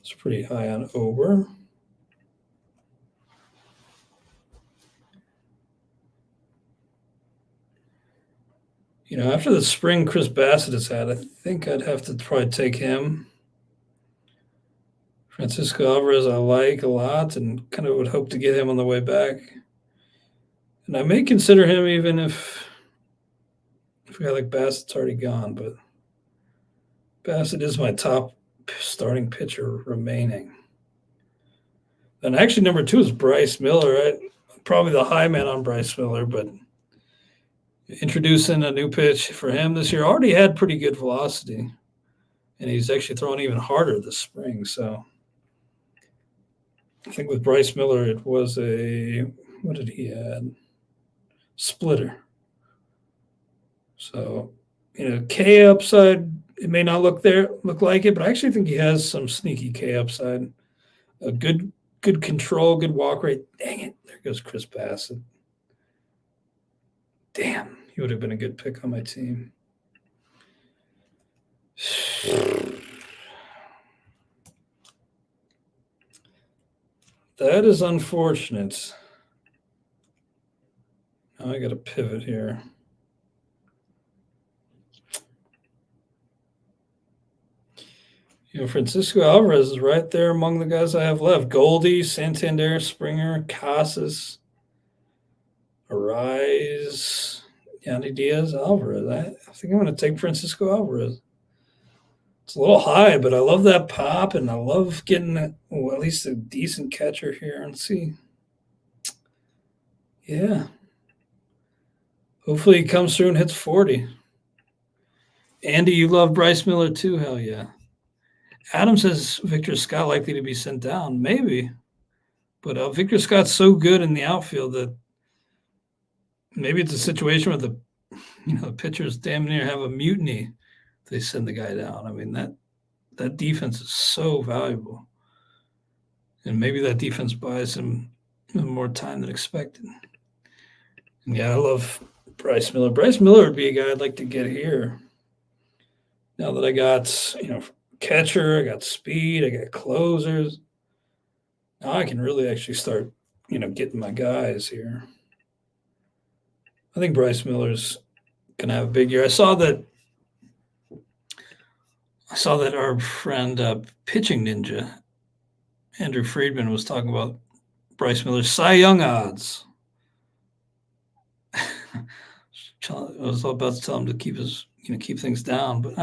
It's pretty high on Ober. After the spring Chris Bassett has had, I think I'd have to probably take him. Francisco Alvarez I like a lot and kind of would hope to get him on the way back. And I may consider him even if a guy like Bassett's already gone, but Bassett is my top starting pitcher remaining. And actually number 2 is Bryce Miller. Probably the high man on Bryce Miller, but introducing a new pitch for him this year. Already had pretty good velocity, and he's actually throwing even harder this spring. So I think with Bryce Miller, it was what did he add? Splitter. So, K upside, it may not look like it, but I actually think he has some sneaky K upside. A good control, good walk rate. Dang it, there goes Chris Bassett. Damn, he would have been a good pick on my team. That is unfortunate. Now I got to pivot here. Francisco Alvarez is right there among the guys I have left. Goldie, Santander, Springer, Casas, Arise, Yandy Diaz, Alvarez. I think I'm going to take Francisco Alvarez. It's a little high, but I love that pop, and I love getting at least a decent catcher here. And see. Yeah. Hopefully he comes through and hits 40. Andy, you love Bryce Miller too? Hell yeah. Adam says Victor Scott likely to be sent down. Maybe. But Victor Scott's so good in the outfield that maybe it's a situation where the pitchers damn near have a mutiny if they send the guy down. I mean, that defense is so valuable. And maybe that defense buys him more time than expected. And yeah, I love Bryce Miller. Bryce Miller would be a guy I'd like to get here. Now that I got, catcher, I got speed, I got closers. Now I can really actually start, getting my guys here. I think Bryce Miller's going to have a big year. I saw that our friend Pitching Ninja, Andrew Friedman, was talking about Bryce Miller's Cy Young odds. I was about to tell him to keep things down, but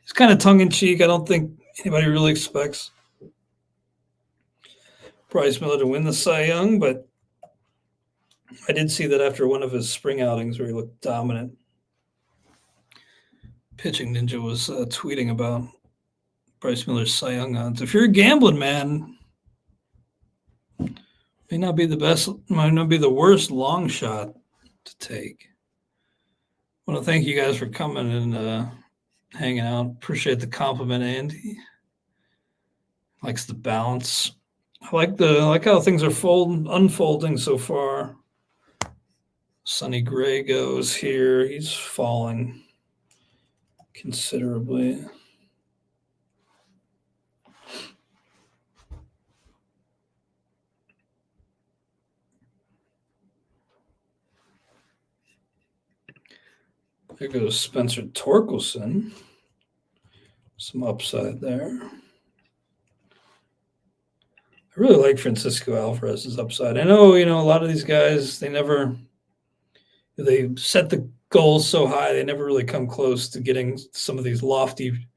it's kind of tongue in cheek. I don't think anybody really expects Bryce Miller to win the Cy Young, but I did see that after one of his spring outings where he looked dominant. Pitching Ninja was tweeting about Bryce Miller's Cy Young odds. If you're a gambling man, might not be the worst long shot to take. I want to thank you guys for coming and hanging out. Appreciate the compliment, Andy. Likes the balance. I like how things are unfolding so far. Sonny Gray goes here. He's falling considerably. There goes Spencer Torkelson. Some upside there. I really like Francisco Alvarez's upside. I know, a lot of these guys, they set the goals so high, they never really come close to getting some of these lofty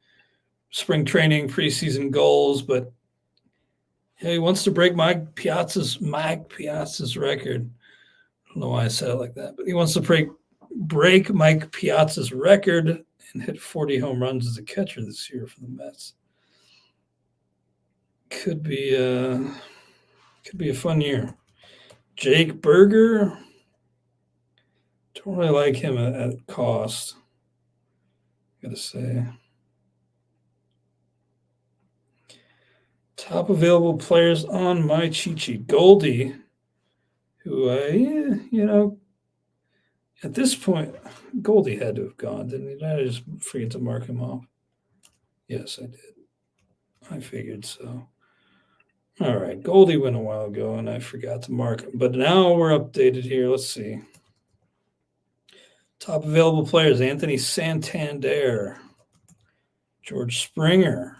spring training preseason goals, but he wants to break Mike Piazza's record. I don't know why I said it like that, but he wants to break Mike Piazza's record and hit 40 home runs as a catcher this year for the Mets. Could be a fun year. Jake Berger, don't really like him at cost, gotta say. Top available players on my cheat sheet. Goldie, who at this point, Goldie had to have gone, didn't he? Did I just forget to mark him off? Yes, I did. I figured so. All right, Goldie went a while ago, and I forgot to mark him. But now we're updated here. Let's see. Top available players, Anthony Santander, George Springer.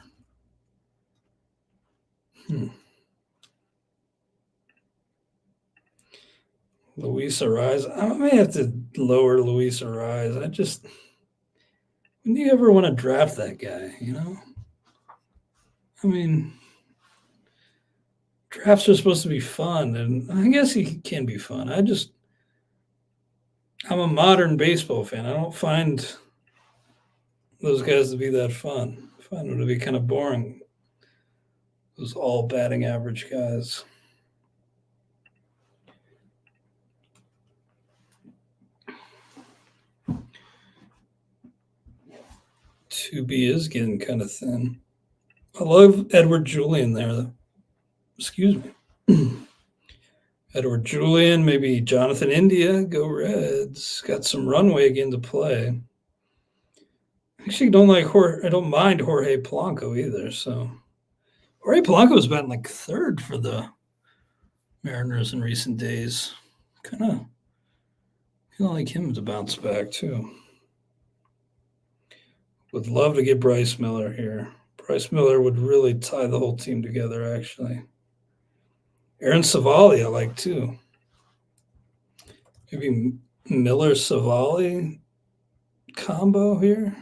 Luis Ariz. I may have to lower Luis Ariz. When do you ever want to draft that guy, I mean, drafts are supposed to be fun, and I guess he can be fun. I'm a modern baseball fan. I don't find those guys to be that fun. I find them to be kind of boring. Those all batting average guys. To be is getting kind of thin. I love Edward Julian there. Excuse me. Edward Julian, maybe Jonathan India, go Reds. Got some runway again to play. Actually, I don't mind Jorge Polanco either. So Jorge Polanco has been like third for the Mariners in recent days. Kind of feel like him to bounce back too. Would love to get Bryce Miller here. Bryce Miller would really tie the whole team together, actually. Aaron Savali, I like too. Maybe Miller Savali combo here.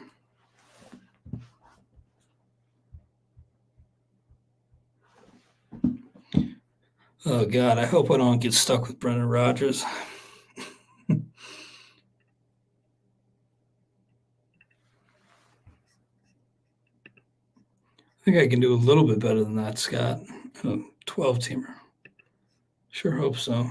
Oh, God, I hope I don't get stuck with Brendan Rodgers. I think I can do a little bit better than that, Scott. A 12-teamer. Sure hope so.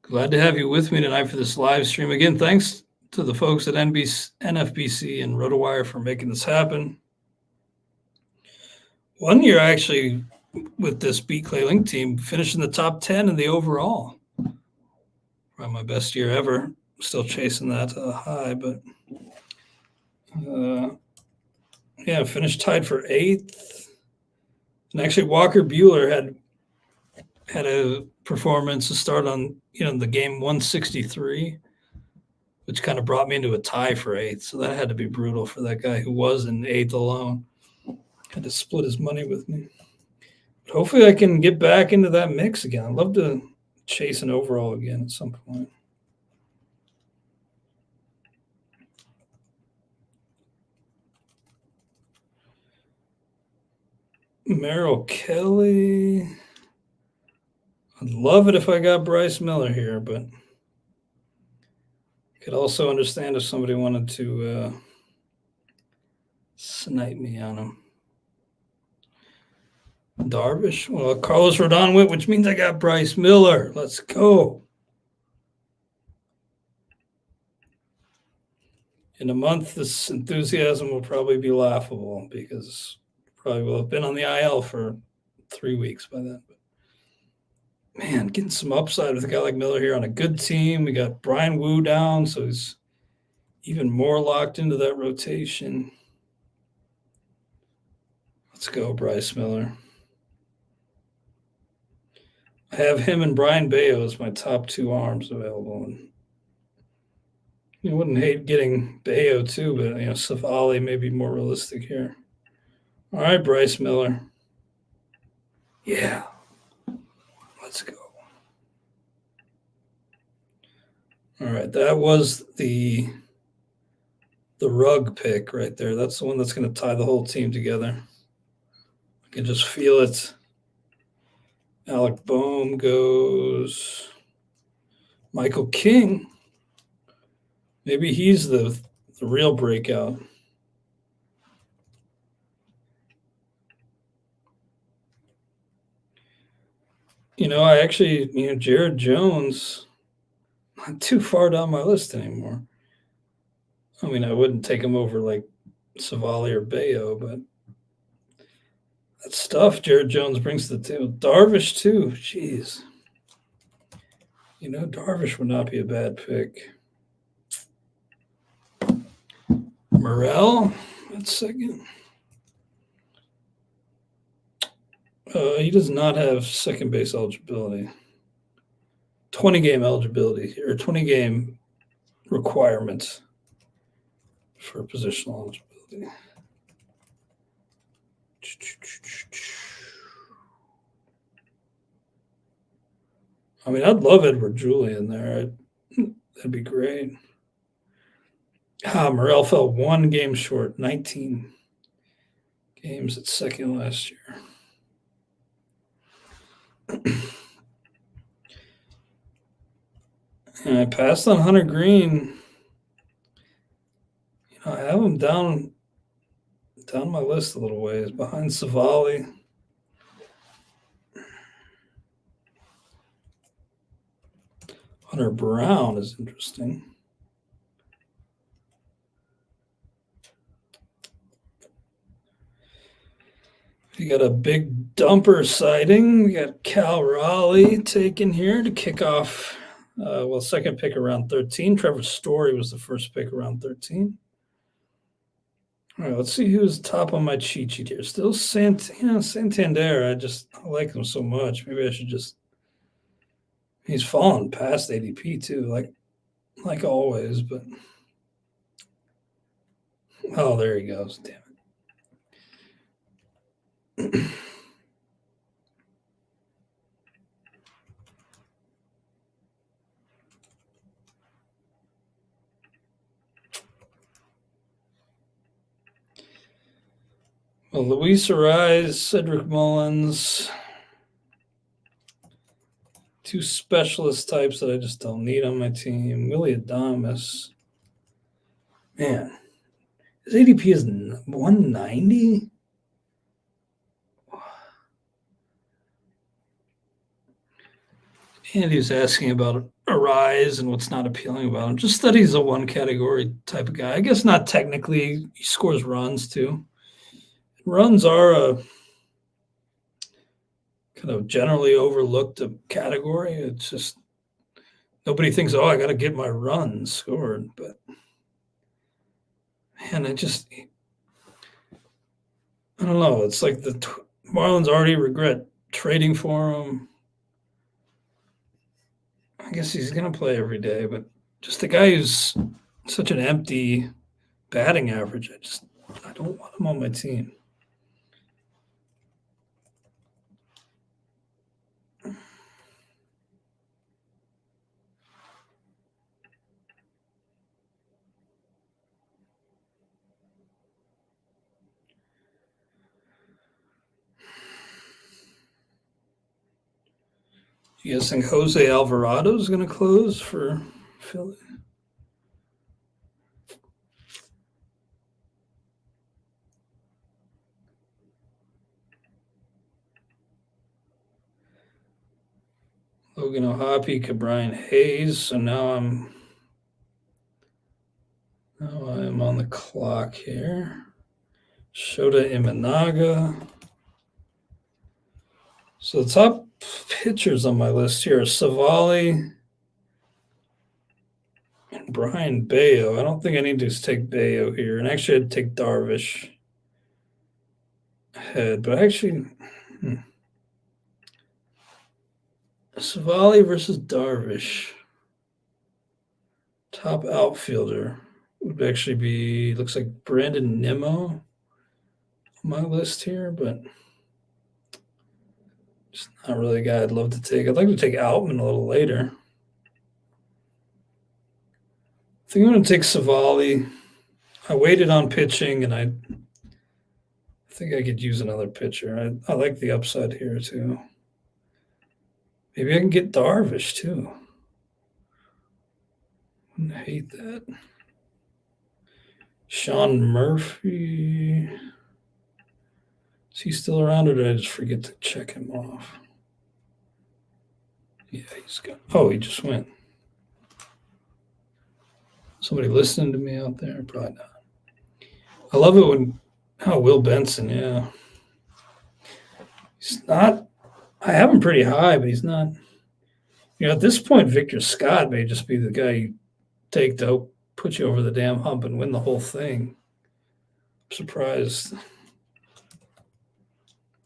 Glad to have you with me tonight for this live stream. Again, thanks to the folks at NFBC and RotoWire for making this happen. One year, actually, with this Beat Clay Link team, finished in the top 10 in the overall. Probably my best year ever. Still chasing that high, but yeah, finished tied for 8th. And actually, Walker Buehler had a performance to start on, the game 163, which kind of brought me into a tie for 8th. So that had to be brutal for that guy who was in 8th alone. Had to split his money with me. But hopefully I can get back into that mix again. I'd love to chase an overall again at some point. Merrill Kelly. I'd love it if I got Bryce Miller here, but I could also understand if somebody wanted to snipe me on him. Darvish. Well, Carlos Rodon went, which means I got Bryce Miller. Let's go. In a month, this enthusiasm will probably be laughable because probably will have been on the IL for 3 weeks by then. But man, getting some upside with a guy like Miller here on a good team. We got Brian Wu down, so he's even more locked into that rotation. Let's go, Bryce Miller. I have him and Brian Bayo as my top 2 arms available. And you wouldn't hate getting Bayo too, but Savali may be more realistic here. All right, Bryce Miller. Yeah. Let's go. All right, that was the rug pick right there. That's the one that's going to tie the whole team together. I can just feel it. Alec Boehm goes. Michael King. Maybe he's the real breakout. I actually, Jared Jones, not too far down my list anymore. I mean, I wouldn't take him over like Savali or Bayo, but that stuff Jared Jones brings to the table. Darvish, too. Jeez. Darvish would not be a bad pick. Morel, that's second. He does not have second base eligibility. 20-game eligibility or 20-game requirements for positional eligibility. I mean, I'd love Edward Julian there. That'd be great. Morel fell 1 game short, 19 games at second last year. And I passed on Hunter Green. I have him down my list a little ways behind Savali. Hunter Brown is interesting. We got a big dumper sighting. We got Cal Raleigh taken here to kick off. Second pick around 13. Trevor Story was the first pick around 13. All right, let's see who's top on my cheat sheet here. Still Santander. I like him so much. Maybe I should just. He's fallen past ADP too, like always. But oh, there he goes. Damn it. Well, Luis Arise, Cedric Mullins, 2 specialist types that I just don't need on my team. Willie Adames. Man, his ADP is 190? And he was asking about Arise and what's not appealing about him. Just that he's a 1 category type of guy. I guess not technically. He scores runs too. Runs are kind of generally overlooked a category. It's just nobody thinks, oh, I got to get my runs scored. But man, I don't know. It's like the Marlins already regret trading for him. I guess he's going to play every day, but just the guy who's such an empty batting average, I don't want him on my team. You guys think Jose Alvarado is going to close for Philly? Logan O'Hoppe, Brian Hayes. So now I'm on the clock here. Shota Imanaga. So the top pitchers on my list here are Savali and Brian Bayo. I don't think I need to take Bayo here. And actually, I'd take Darvish ahead. But actually, Savali versus Darvish. Top outfielder would actually be, looks like Brandon Nimmo on my list here, but just not really a guy I'd love to take. I'd like to take Outman a little later. I think I'm going to take Savali. I waited on pitching, and I think I could use another pitcher. I like the upside here, too. Maybe I can get Darvish, too. I hate that. Sean Murphy. Is he still around, or did I just forget to check him off? Yeah, he's gone. Oh, he just went. Somebody listening to me out there? Probably not. I love it when, Will Benson, yeah. He's not, I have him pretty high, but he's not. At this point, Victor Scott may just be the guy you take to put you over the damn hump and win the whole thing. I'm surprised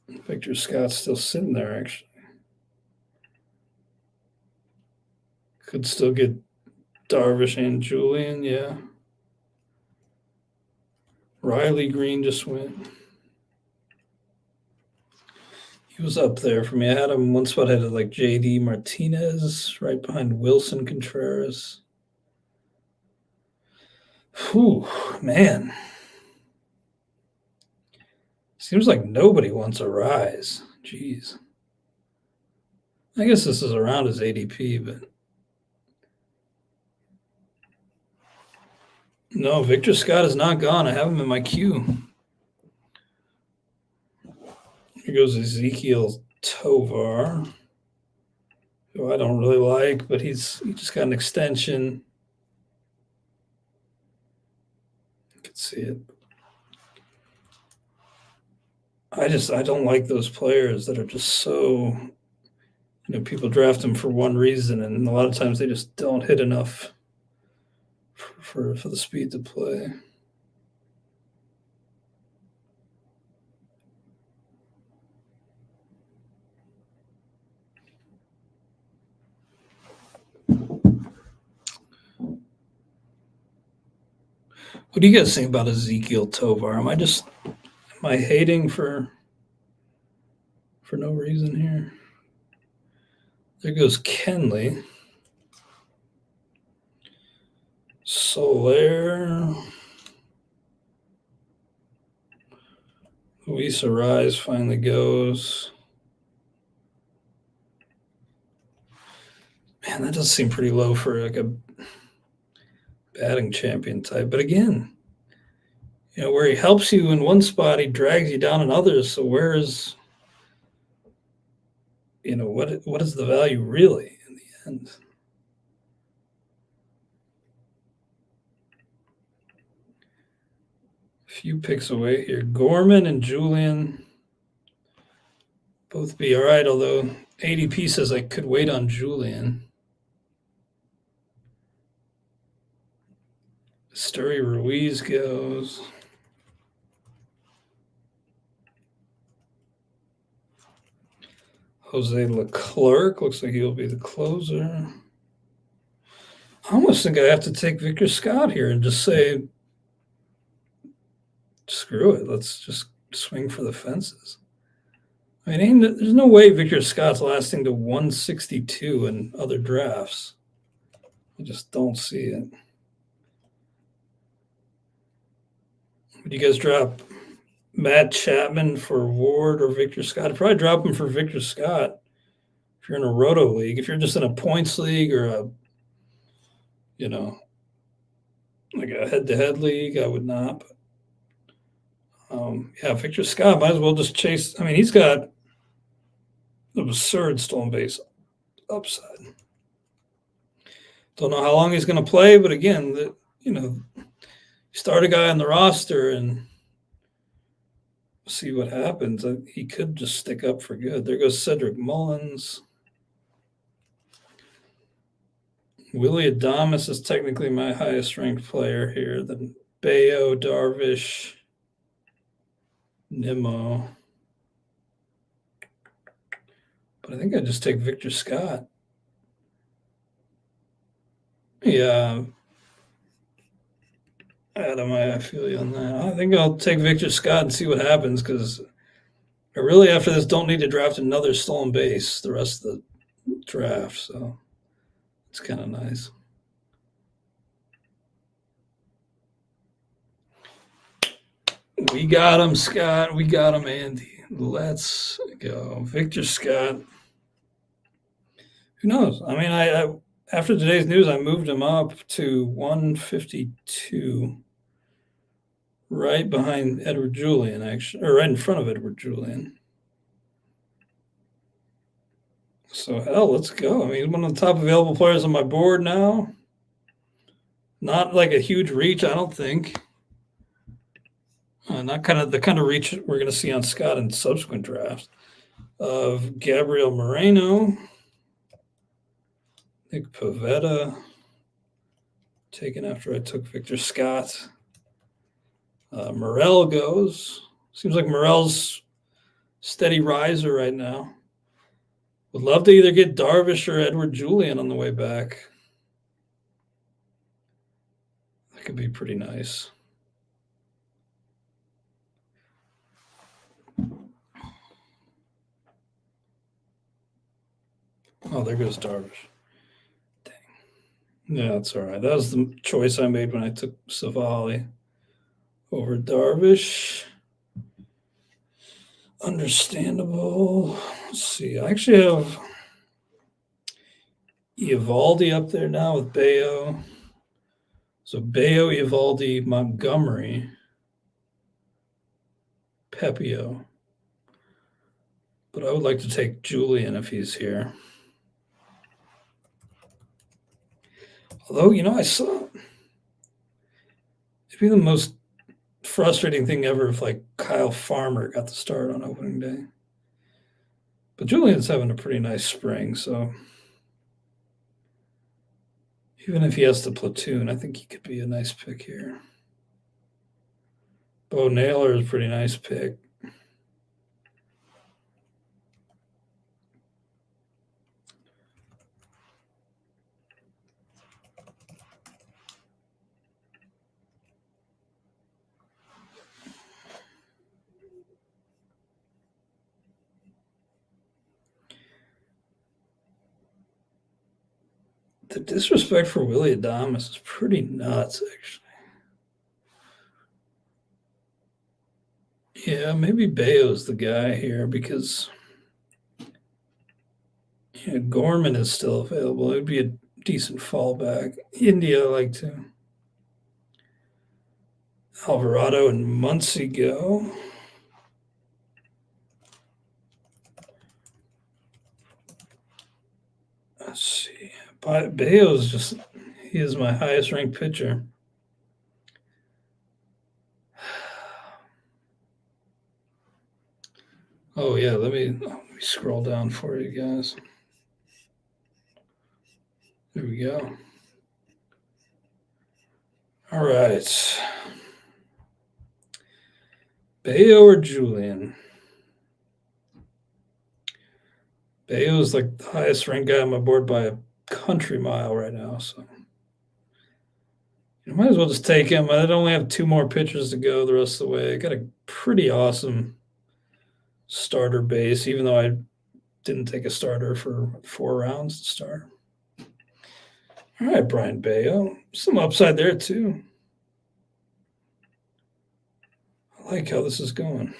Victor Scott's still sitting there, actually. Could still get Darvish and Julian, yeah. Riley Green just went. He was up there for me. I had him one spot. I had like J.D. Martinez right behind Wilson Contreras. Whew, man. Seems like nobody wants a rise. Jeez. I guess this is around his ADP, but no, Victor Scott is not gone. I have him in my queue. Here goes Ezekiel Tovar, who I don't really like, but he just got an extension. You can see it. I don't like those players that are just so, people draft them for one reason, and a lot of times they just don't hit enough for the speed to play. What do you guys think about Ezekiel Tovar? Am I hating for no reason here? There goes Kenley. Soler. Luis Arise finally goes. Man, that does seem pretty low for like a batting champion type. But again, where he helps you in one spot, he drags you down in others. So where is, what is the value really in the end? A few picks away here. Gorman and Julian both be all right, although ADP says I could wait on Julian. Sturry Ruiz goes. Jose Leclerc looks like he'll be the closer. I almost think I have to take Victor Scott here and just say, screw it. Let's just swing for the fences. I mean, there's no way Victor Scott's lasting to 162 in other drafts. I just don't see it. Would you guys drop Matt Chapman for Ward or Victor Scott? I'd probably drop him for Victor Scott if you're in a roto league. If you're just in a points league or a, like a head-to-head league, I would not. But, yeah, Victor Scott might as well just chase. I mean, he's got an absurd stolen base upside. Don't know how long he's going to play, but again, you start a guy on the roster and see what happens. He could just stick up for good. There goes Cedric Mullins. Willie Adames is technically my highest ranked player here. Then Bayo, Darvish, Nimmo. But I think I'd just take Victor Scott. Yeah. Adam, I feel you on that. I think I'll take Victor Scott and see what happens because I really, after this, don't need to draft another stolen base the rest of the draft. So it's kind of nice. We got him, Scott. We got him, Andy. Let's go. Victor Scott. Who knows? I mean, I after today's news, I moved him up to 152, right behind Edward Julian, actually, or right in front of Edward Julian. So, hell, let's go. I mean, he's one of the top available players on my board now. Not like a huge reach, I don't think. Not the kind of reach we're going to see on Scott in subsequent drafts. Of Gabriel Moreno, Nick Pivetta, taken after I took Victor Scott. Morel goes. Seems like Morel's steady riser right now. Would love to either get Darvish or Edward Julian on the way back. That could be pretty nice. Oh, there goes Darvish. Dang. Yeah, that's all right. That was the choice I made when I took Savali over Darvish. Understandable. Let's see. I actually have Eovaldi up there now with Bayo. So Bayo, Eovaldi, Montgomery, Pepio. But I would like to take Julian if he's here. Although, I saw it'd be the most frustrating thing ever if like Kyle Farmer got the start on opening day. But Julian's having a pretty nice spring, so even if he has to platoon, I think he could be a nice pick here. Bo Naylor is a pretty nice pick. The disrespect for Willie Adames is pretty nuts, actually. Yeah, maybe Bayo's the guy here because Gorman is still available. It would be a decent fallback. India, I like to. Alvarado and Muncy go. Let's see. Bayo's he is my highest ranked pitcher. Oh, yeah, let me scroll down for you guys. There we go. All right. Bayo or Julian? Bayo is like the highest ranked guy on my board by a country mile right now, so you might as well just take him. I only have 2 more pitchers to go the rest of the way. I got a pretty awesome starter base, even though I didn't take a starter for 4 rounds to start. All right, Brian Bayo. Some upside there, too. I like how this is going.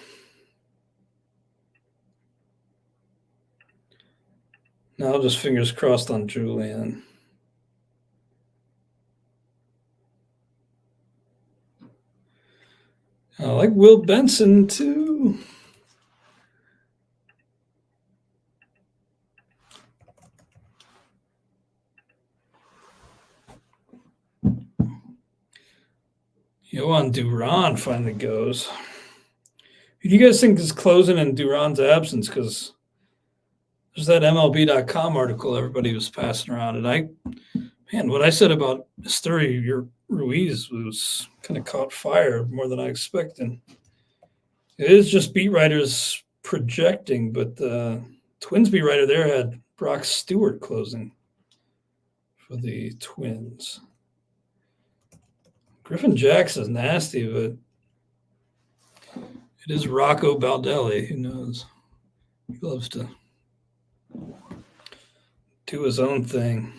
Now just fingers crossed on Julian. I like Will Benson, too. Yohan Duran finally goes. Who do you guys think is closing in Duran's absence? Because there's that MLB.com article everybody was passing around. And what I said about Esteury Ruiz was kind of caught fire more than I expected. It is just beat writers projecting, but the Twins beat writer there had Brock Stewart closing for the Twins. Griffin Jackson's nasty, but it is Rocco Baldelli. Who knows? He loves to do his own thing.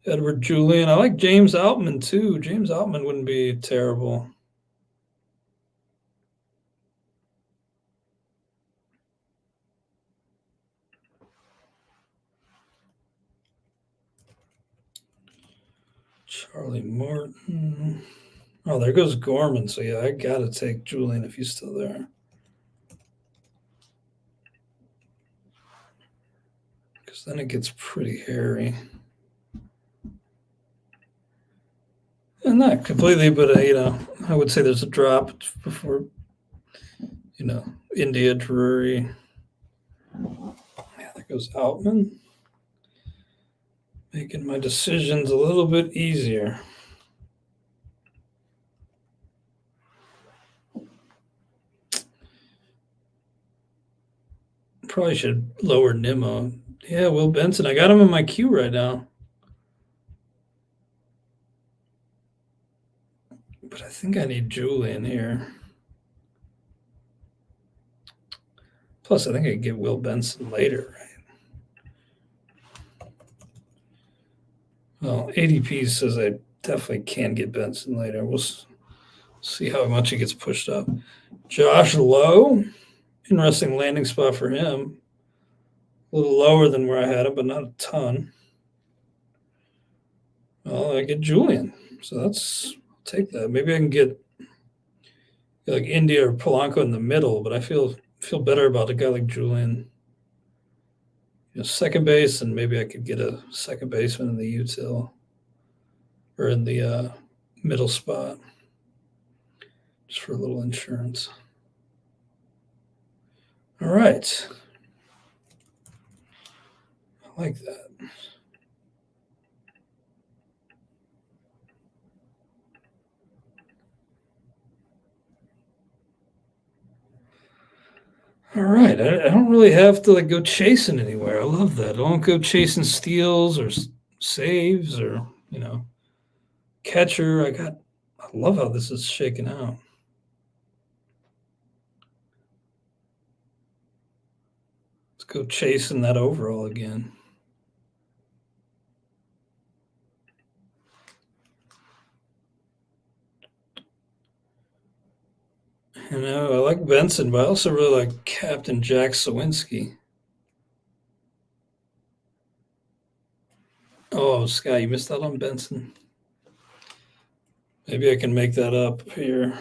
Edward Julian. I like James Outman, too. James Outman wouldn't be terrible. Charlie Morton. Oh, there goes Gorman. So, yeah, I got to take Julian if he's still there. Because then it gets pretty hairy. And not completely, but, I would say there's a drop before, India, Drury. Yeah, there goes Outman. Making my decisions a little bit easier. Probably should lower Nimmo. Yeah, Will Benson. I got him in my queue right now. But I think I need Julian here. Plus, I think I can get Will Benson later, right? Well, ADP says I definitely can get Benson later. We'll see how much he gets pushed up. Josh Lowe. Interesting landing spot for him. A little lower than where I had him, but not a ton. Well, I get Julian. So I'll take that. Maybe I can get like India or Polanco in the middle, but I feel better about a guy like Julian. Second base, and maybe I could get a second baseman in the util or in the middle spot just for a little insurance. All right. I like that. All right. I don't really have to go chasing anywhere. I love that. I don't go chasing steals or saves or, catcher. I love how this is shaking out. Let's go chasing that overall again. I like Benson, but I also really like Captain Jack Sawinski. Oh, Scott, you missed out on Benson. Maybe I can make that up here. Man.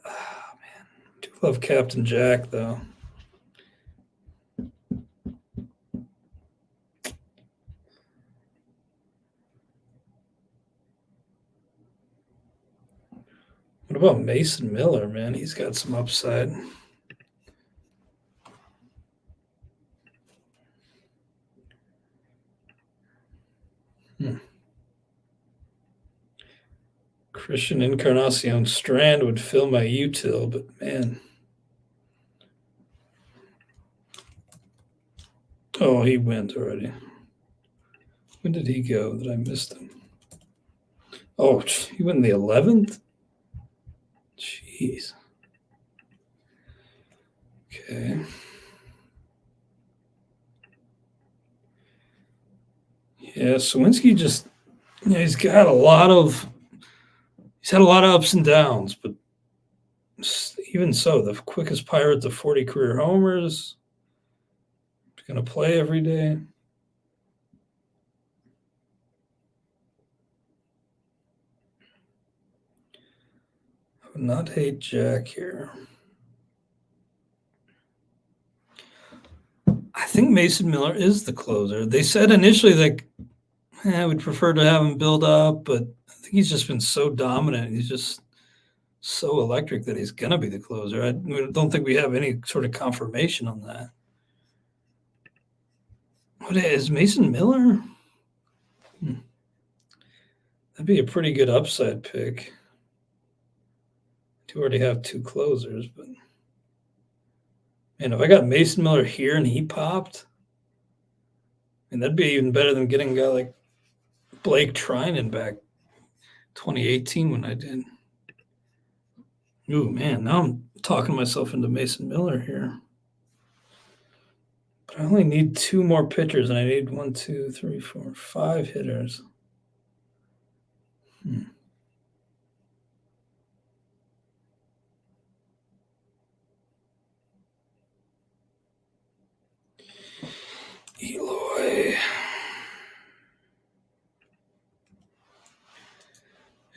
I do love Captain Jack, though. What What about Mason Miller, man? He's got some upside. Christian Encarnacion Strand would fill my util, but man. Oh, he went already. When did he go that I missed him? Oh, he went in the 11th? Jeez. Okay. Yeah, Sawinski just, he's had a lot of ups and downs, but even so, the quickest Pirate to 40 career homers. He's going to play every day. I would not hate Jack here. I think Mason Miller is the closer. They said initially, like, I would prefer to have him build up, but I think he's just been so dominant. He's just so electric that he's going to be the closer. I don't think we have any sort of confirmation on that. What is Mason Miller? That'd be a pretty good upside pick. I do already have two closers, but man, if I got Mason Miller here and he popped, and that'd be even better than getting a guy like Blake Trinan back 2018 when I did. Ooh, man, now I'm talking myself into Mason Miller here. But I only need two more pitchers, and I need 1, 2, 3, 4, 5 hitters. Eloy.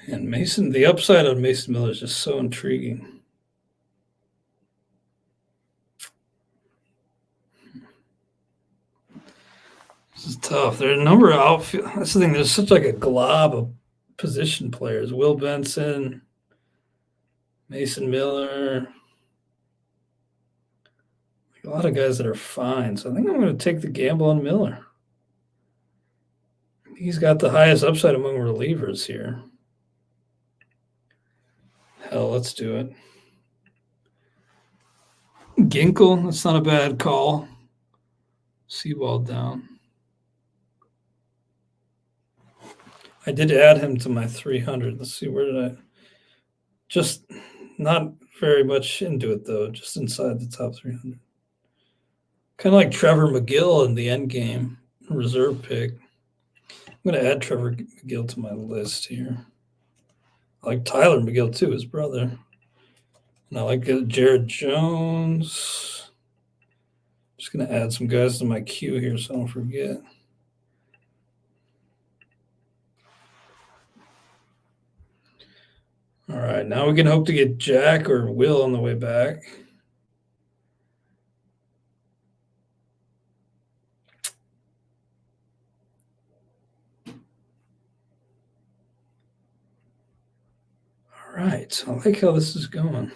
And Mason, the upside on Mason Miller is just so intriguing. This is tough. There are a number of outfield. That's the thing. There's such like a glob of position players. Will Benson, Mason Miller. A lot of guys that are fine. So I think I'm going to take the gamble on Miller. He's got the highest upside among relievers here. Hell, let's do it. Ginkel, that's not a bad call. Seawald down. I did add him to my 300. Let's see, where did I? Just not very much into it, though, just inside the top 300. Kind of like Trevor McGill in the end game, reserve pick. I'm going to add Trevor McGill to my list here. I like Tyler McGill, too, his brother. And I like Jared Jones. Just going to add some guys to my queue here so I don't forget. All right, now we can hope to get Jack or Will on the way back. All right, I like how this is going.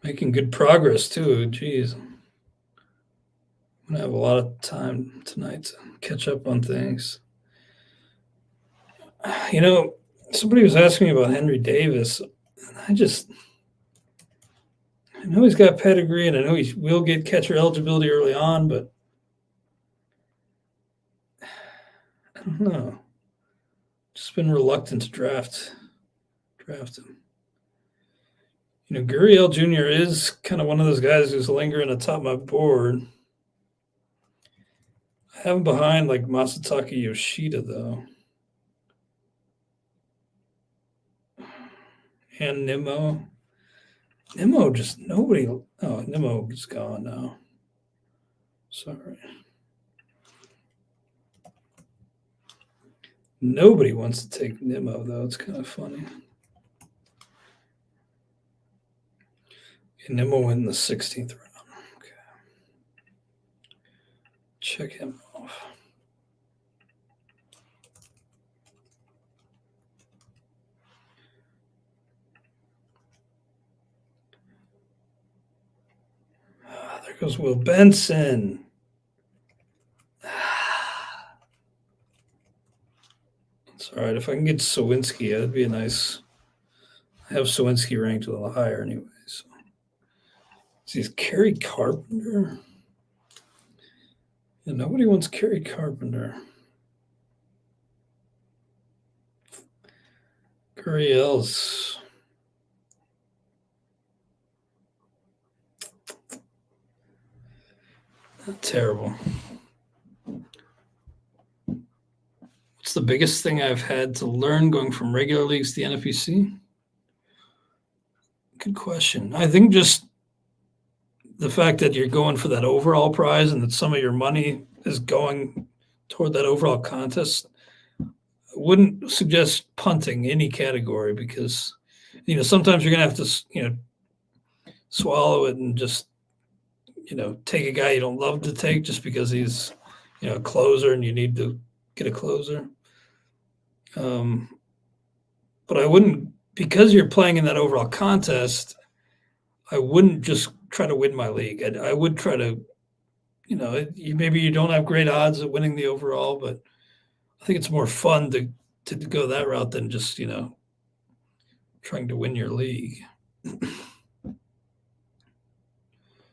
Making good progress, too. Geez. I'm going to have a lot of time tonight to catch up on things. You know, somebody was asking me about Henry Davis. I know he's got pedigree, and I know he will get catcher eligibility early on, but I don't know. Just been reluctant to draft him. You know, Gurriel Jr. is kind of one of those guys who's lingering atop my board. I have him behind like Masataka Yoshida, though. And Nimmo. Nimmo just nobody. Oh, Nimmo is gone now. Sorry. Nobody wants to take Nimmo, though. It's kind of funny. And Nimmo went in the 16th round. Okay. Check him off. goes Will Benson. It's all right. If I can get Sawinski, that'd be a nice. I have Sawinski ranked a little higher anyway. So. Is Kerry Carpenter? Yeah, nobody wants Kerry Carpenter. Gurriel's. Not terrible. What's the biggest thing I've had to learn going from regular leagues to the NFBC? Good question. I think just the fact that you're going for that overall prize and that some of your money is going toward that overall contest. I wouldn't suggest punting any category because, sometimes you're going to have to, swallow it and just, take a guy you don't love to take just because he's, a closer and you need to get a closer. But I wouldn't, because you're playing in that overall contest, I wouldn't just try to win my league. I would try to, maybe you don't have great odds at winning the overall, but I think it's more fun to go that route than just, trying to win your league.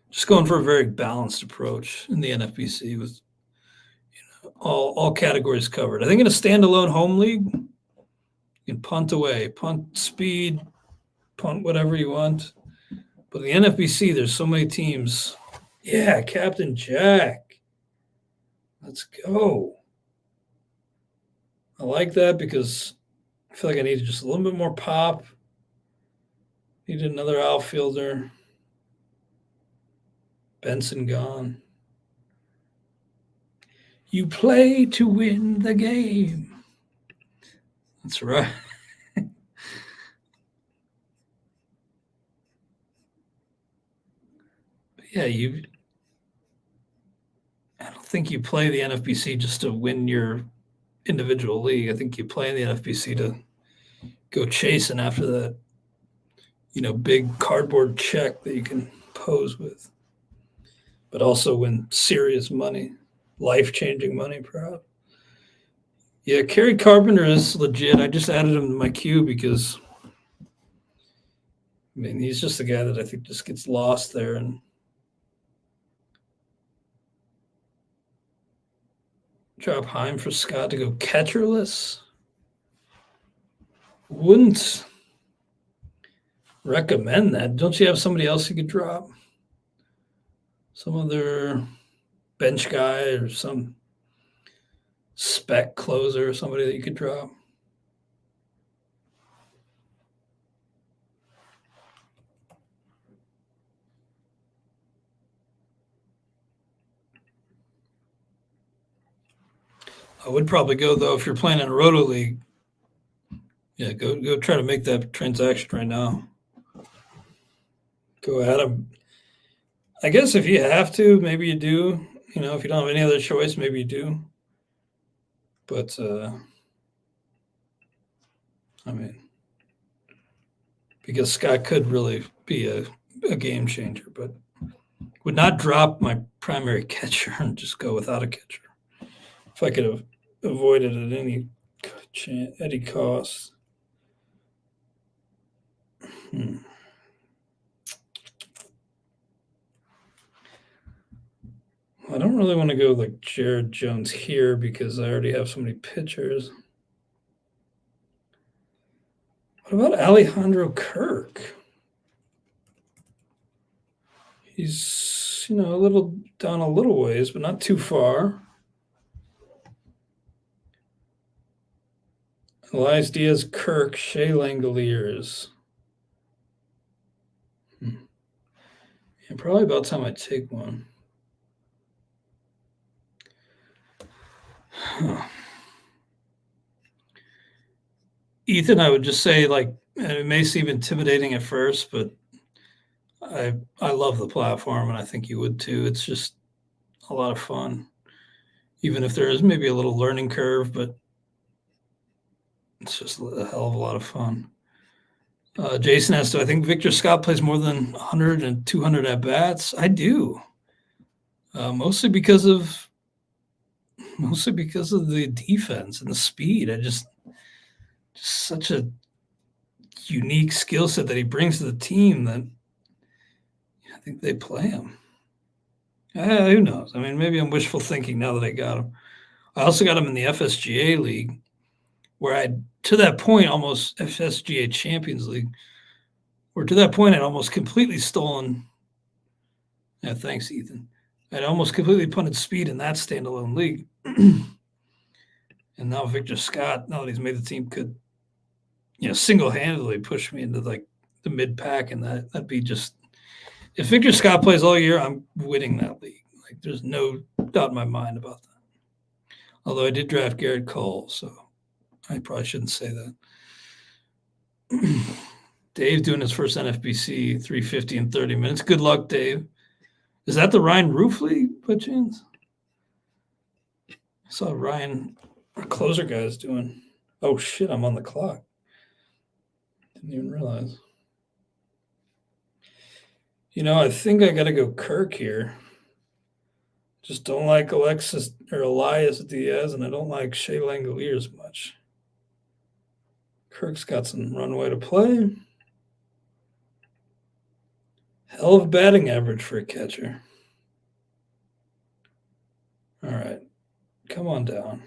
Just going for a very balanced approach in the NFBC with, all categories covered. I think in a standalone home league, you can punt away, punt speed, punt whatever you want. But in the NFBC, there's so many teams. Yeah, Captain Jack. Let's go. I like that because I feel like I need just a little bit more pop. Need another outfielder. Benson gone. You play to win the game. That's right. Yeah, I don't think you play the NFBC just to win your individual league. I think you play in the NFBC to go chasing after that, big cardboard check that you can pose with, but also win serious money, life-changing money, perhaps. Yeah, Kerry Carpenter is legit. I just added him to my queue because, he's just a guy that I think just gets lost there and drop Heim for Scott to go catcherless. Wouldn't recommend that. Don't you have somebody else you could drop? Some other bench guy or some spec closer or somebody that you could drop? I would probably go, though, if you're playing in a Roto League. Yeah, go try to make that transaction right now. Go at him. I guess if you have to, maybe you do. If you don't have any other choice, maybe you do. But, because Scott could really be a game changer, but would not drop my primary catcher and just go without a catcher. If I could have avoided it at any cost. I don't really want to go like Jared Jones here because I already have so many pitchers. What about Alejandro Kirk? He's, a little down a little ways, but not too far. Elias Diaz, Kirk, Shea Langoliers. Yeah, probably about time I take one. Ethan, I would just say, it may seem intimidating at first, but I love the platform, and I think you would too. It's just a lot of fun, even if there is maybe a little learning curve, but it's just a hell of a lot of fun. Jason asked, do I think Victor Scott plays more than 100 and 200 at-bats? I do. Mostly because of the defense and the speed. Just such a unique skill set that he brings to the team that I think they play him. Who knows? I mean, maybe I'm wishful thinking now that I got him. I also got him in the FSGA league, where to that point, almost FSGA Champions League, where to that point I'd almost completely stolen. Yeah, thanks, Ethan. I'd almost completely punted speed in that standalone league. And now Victor Scott, now that he's made the team, could single-handedly push me into like the mid-pack, and that'd be just, if Victor Scott plays all year, I'm winning that league. Like, there's no doubt in my mind about that. Although I did draft Garrett Cole, so I probably shouldn't say that. Dave doing his first NFBC 350 in 30 minutes. Good luck, Dave. Is that the Ryan Roof League by chance? I saw Ryan, our closer guy, is doing. Oh shit, I'm on the clock. Didn't even realize. I think I got to go Kirk here. Just don't like Elias Diaz, and I don't like Shea Langolier as much. Kirk's got some runway to play. Hell of a batting average for a catcher. All right. Come on down.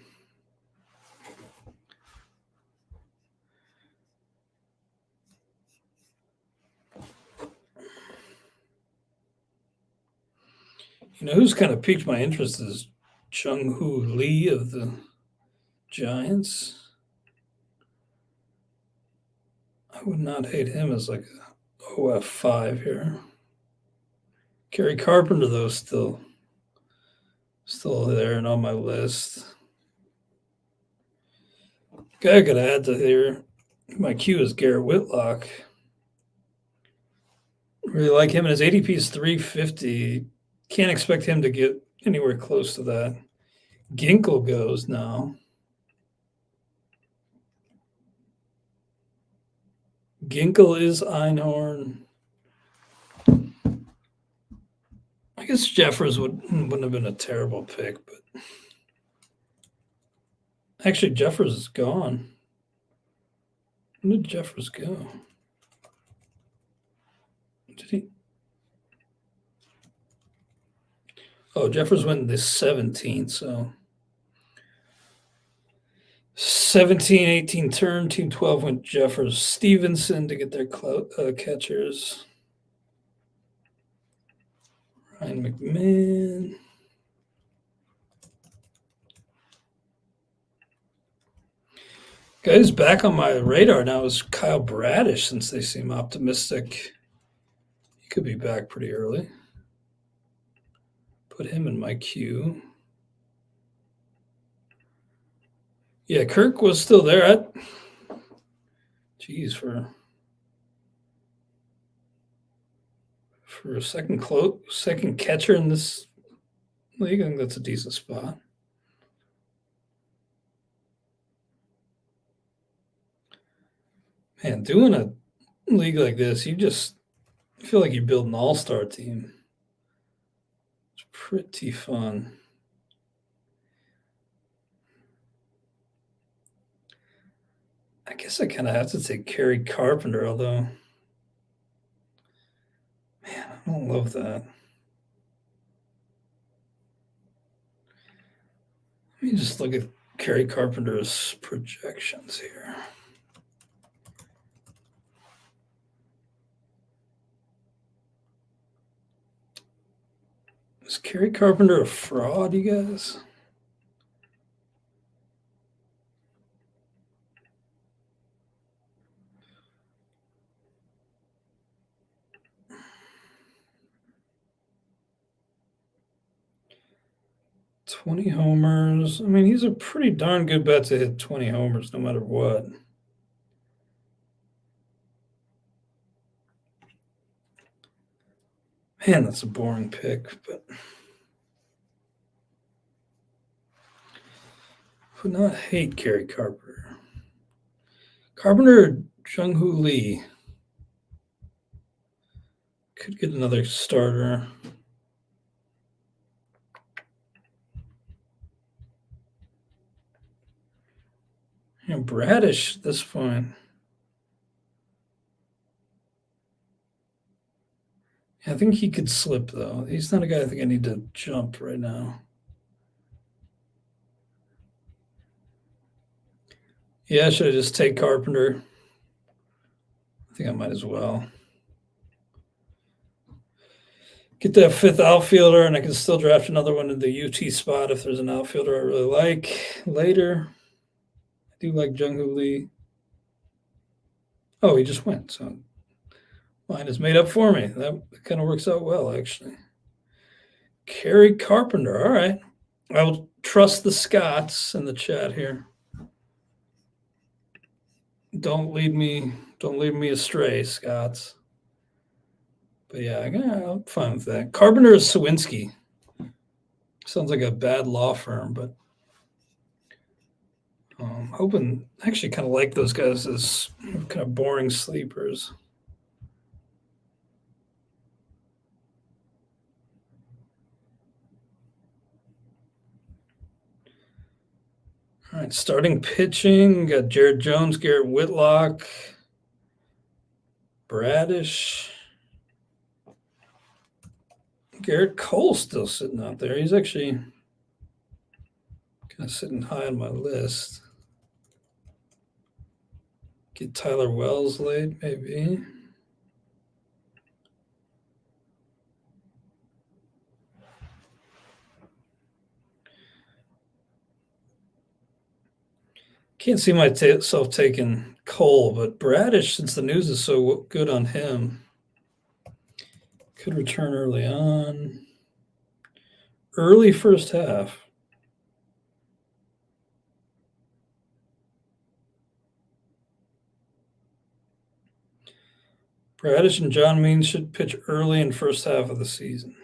Who's kind of piqued my interest is Jung-Hoo Lee of the Giants. I would not hate him as like a OF5 here. Gary Carpenter, though, still there and on my list. Guy I could add to here, my queue is Garrett Whitlock. Really like him, and his ADP is 350. Can't expect him to get anywhere close to that. Ginkle goes now. Ginkle is Einhorn. I guess Jeffers wouldn't have been a terrible pick, but actually Jeffers is gone. When did Jeffers go? Did he? Oh, Jeffers went the 17th, so 17, 18 turn, team 12 went Jeffers, Stevenson to get their catchers. Ryan McMahon. Guy who's back on my radar now is Kyle Bradish, since they seem optimistic. He could be back pretty early. Put him in my queue. Yeah, Kirk was still there. Geez, for a second catcher in this league, I think that's a decent spot. Man, doing a league like this, you just feel like you build an all-star team. It's pretty fun. I guess I kind of have to take Kerry Carpenter, although, man, I don't love that. Let me just look at Kerry Carpenter's projections here. Is Kerry Carpenter a fraud, you guys? $20 homers. I mean, he's a pretty darn good bet to hit 20 homers no matter what. Man, that's a boring pick, but would not hate Kerry Carpenter. Carpenter or Jung-Hoo Lee could get another starter. Bradish at this point. I think he could slip, though. He's not a guy I think I need to jump right now. Yeah, should I just take Carpenter? I think I might as well. Get that fifth outfielder, and I can still draft another one in the UT spot if there's an outfielder I really like later. I do like Jung-Hoo Lee. Oh, he just went, so mine is made up for me. That kind of works out well, actually. Kerry Carpenter. All right. I will trust the Scots in the chat here. Don't lead me astray, Scots. But yeah, I'm fine with that. Carpenter is Sawinski. Sounds like a bad law firm, but hoping actually kind of like those guys as kind of boring sleepers. All right, starting pitching, got Jared Jones, Garrett Whitlock, Bradish. Garrett Cole still sitting out there. He's actually kind of sitting high on my list. Get Tyler Wells late, maybe. Can't see myself taking Cole, but Bradish, since the news is so good on him, could return early on. Early first half. Bradish and John Means should pitch early in first half of the season.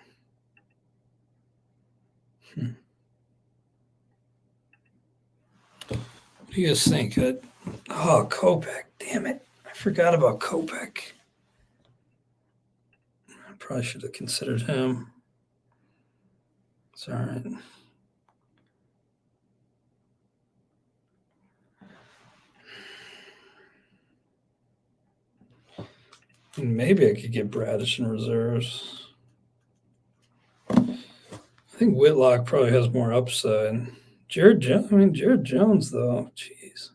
What do you guys think? Kopech. Damn it. I forgot about Kopech. I probably should have considered him. It's all right. Maybe I could get Bradish in reserves. I think Whitlock probably has more upside. Jared Jones, though. Jeez.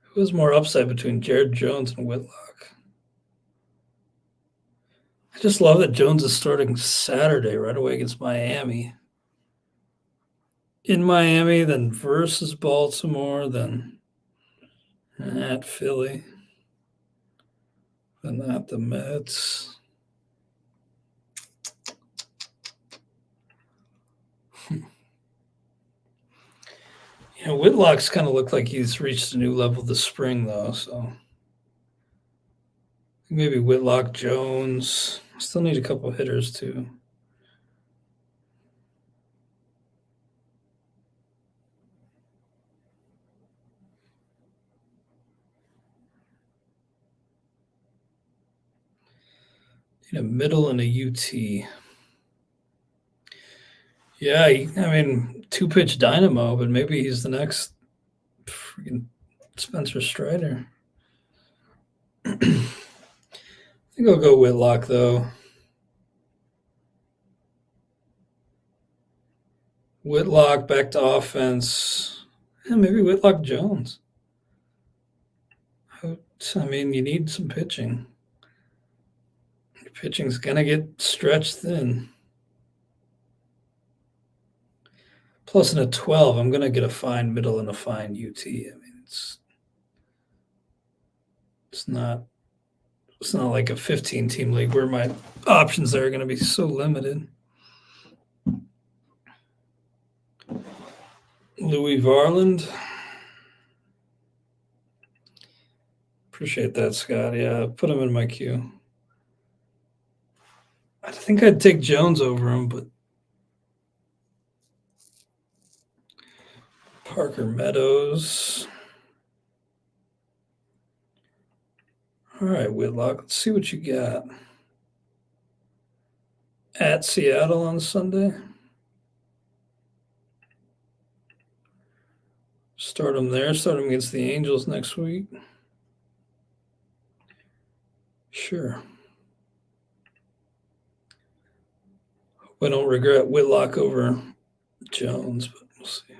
Who has more upside between Jared Jones and Whitlock? I just love that Jones is starting Saturday right away against Miami. In Miami, then versus Baltimore, then at Philly, then at the Mets. Whitlock's kind of looked like he's reached a new level this spring, though, so maybe Whitlock, Jones. Still need a couple hitters, too. Need a middle and a UT. Yeah, two-pitch dynamo, but maybe he's the next freaking Spencer Strider. I think I'll go Whitlock, though. Whitlock back to offense. Yeah, maybe Whitlock Jones. You need some pitching. Your pitching's going to get stretched thin. Plus in a 12, I'm going to get a fine middle and a fine UT. It's not like a 15-team league where my options there are going to be so limited. Louis Varland. Appreciate that, Scott. Yeah, put him in my queue. I think I'd take Jones over him, but Parker Meadows. All right, Whitlock, let's see what you got. At Seattle on Sunday. Start him there. Start him against the Angels next week. Sure. Hope I don't regret Whitlock over Jones, but we'll see.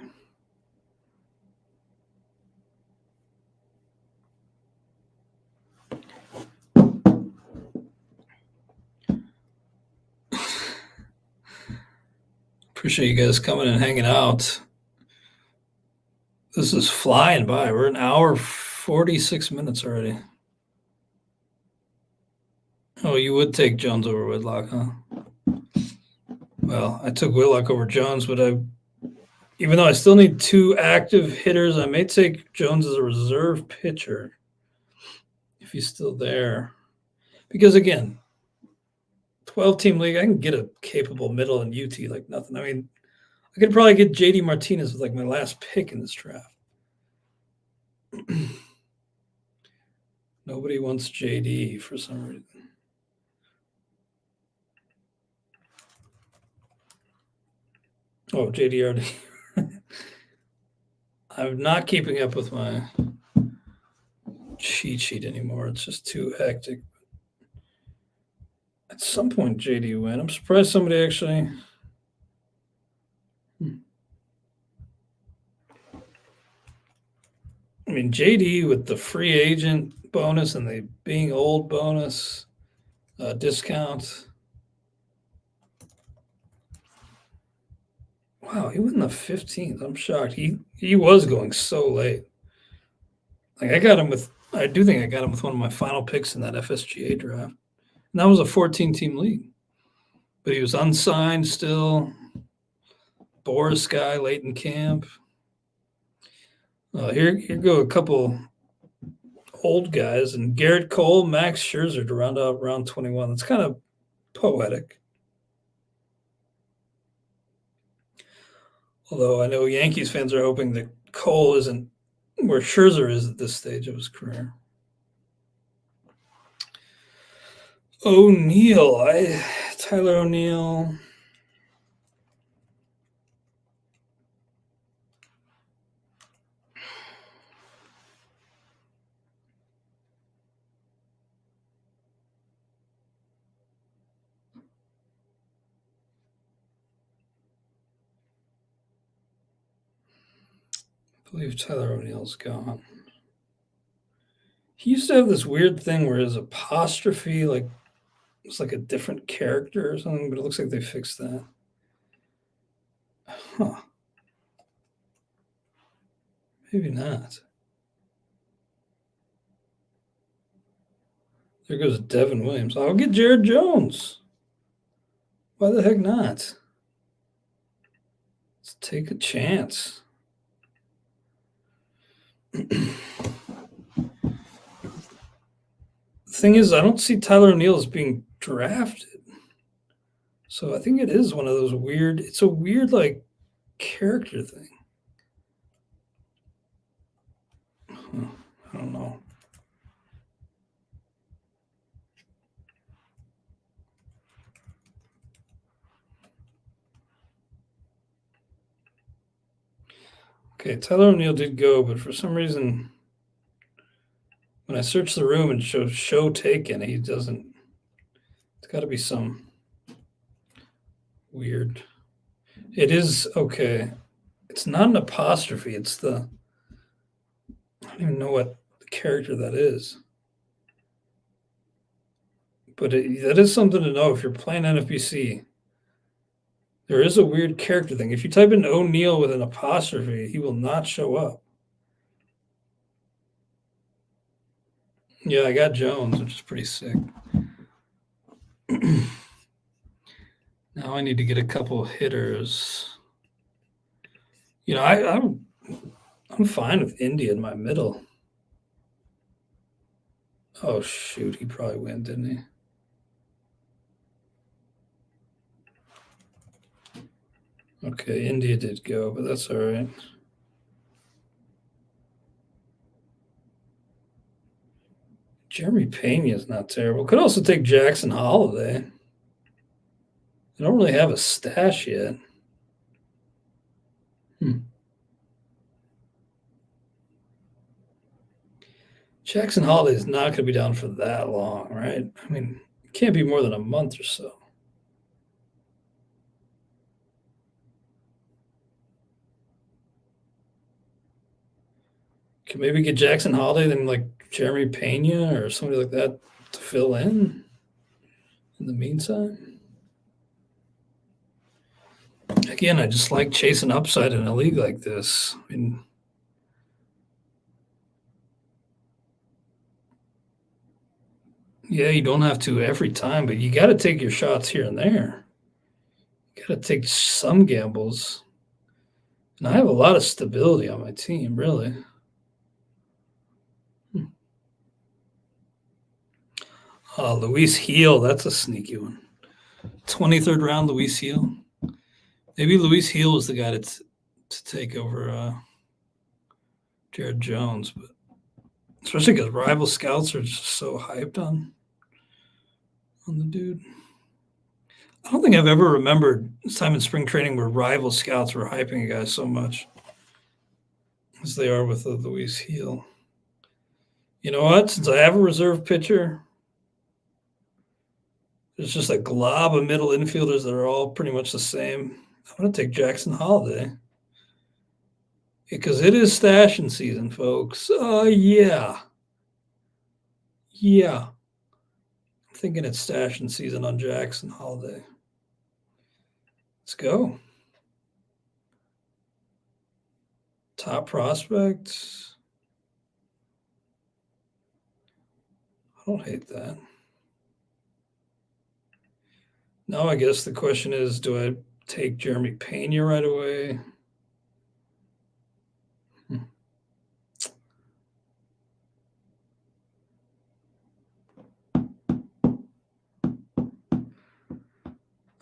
Appreciate you guys coming and hanging out. This is flying by. We're an hour 46 minutes already. Oh, you would take Jones over Whitlock, huh? Well, I took Whitlock over Jones, but even though I still need 2 active hitters, I may take Jones as a reserve pitcher if he's still there. Because again, 12-team league, I can get a capable middle and UT like nothing. I mean, I could probably get JD Martinez with like my last pick in this draft. Nobody wants JD for some reason. Oh, JD already. I'm not keeping up with my cheat sheet anymore. It's just too hectic. At some point, JD win. I'm surprised somebody actually. I mean, JD with the free agent bonus and the being old bonus discount. Wow, he went the 15th. I'm shocked. He was going so late. Like I do think I got him with one of my final picks in that FSGA draft. And that was a 14-team league. But he was unsigned still. Boris guy late in camp. Here go a couple old guys. And Garrett Cole, Max Scherzer to round out round 21. That's kind of poetic. Although I know Yankees fans are hoping that Cole isn't where Scherzer is at this stage of his career. Tyler O'Neill. I believe Tyler O'Neill's gone. He used to have this weird thing where his apostrophe, like, it's like a different character or something, but it looks like they fixed that. Huh. Maybe not. There goes Devin Williams. I'll get Jared Jones. Why the heck not? Let's take a chance. The thing is, I don't see Tyler O'Neill as being drafted. So I think it is one of those weird, it's a weird, like, character thing. I don't know. Okay, Tyler O'Neill did go, but for some reason, when I search the room and show taken, he doesn't. It's got to be some weird. It is okay. It's not an apostrophe. It's the. I don't even know what the character that is. But that is something to know if you're playing NFBC. There is a weird character thing. If you type in O'Neill with an apostrophe, he will not show up. Yeah, I got Jones, which is pretty sick. Now I need to get a couple hitters. You know, I'm fine with India in my middle. Oh, shoot. He probably went, didn't he? Okay, India did go, but that's all right. Jeremy Pena is not terrible. Could also take Jackson Holiday. I don't really have a stash yet. Jackson Holiday is not going to be down for that long, right? I mean, it can't be more than a month or so. Can maybe get Jackson Holiday, then like Jeremy Pena or somebody like that to fill in the meantime. Again, I just like chasing upside in a league like this. I mean, yeah, you don't have to every time, but you got to take your shots here and there. You got to take some gambles. And I have a lot of stability on my team, really. Luis Heel, that's a sneaky one. 23rd round, Luis Heel. Maybe Luis Heel is the guy to take over Jared Jones, but especially because rival scouts are just so hyped on the dude. I don't think I've ever remembered this time in spring training where rival scouts were hyping a guy so much as they are with Luis Heel. You know what? Since I have a reserve pitcher, there's just a glob of middle infielders that are all pretty much the same. I'm going to take Jackson Holiday because it is stashing season, folks. Yeah. I'm thinking it's stashing season on Jackson Holiday. Let's go. Top prospect. I don't hate that. Now I guess the question is, do I take Jeremy Pena right away?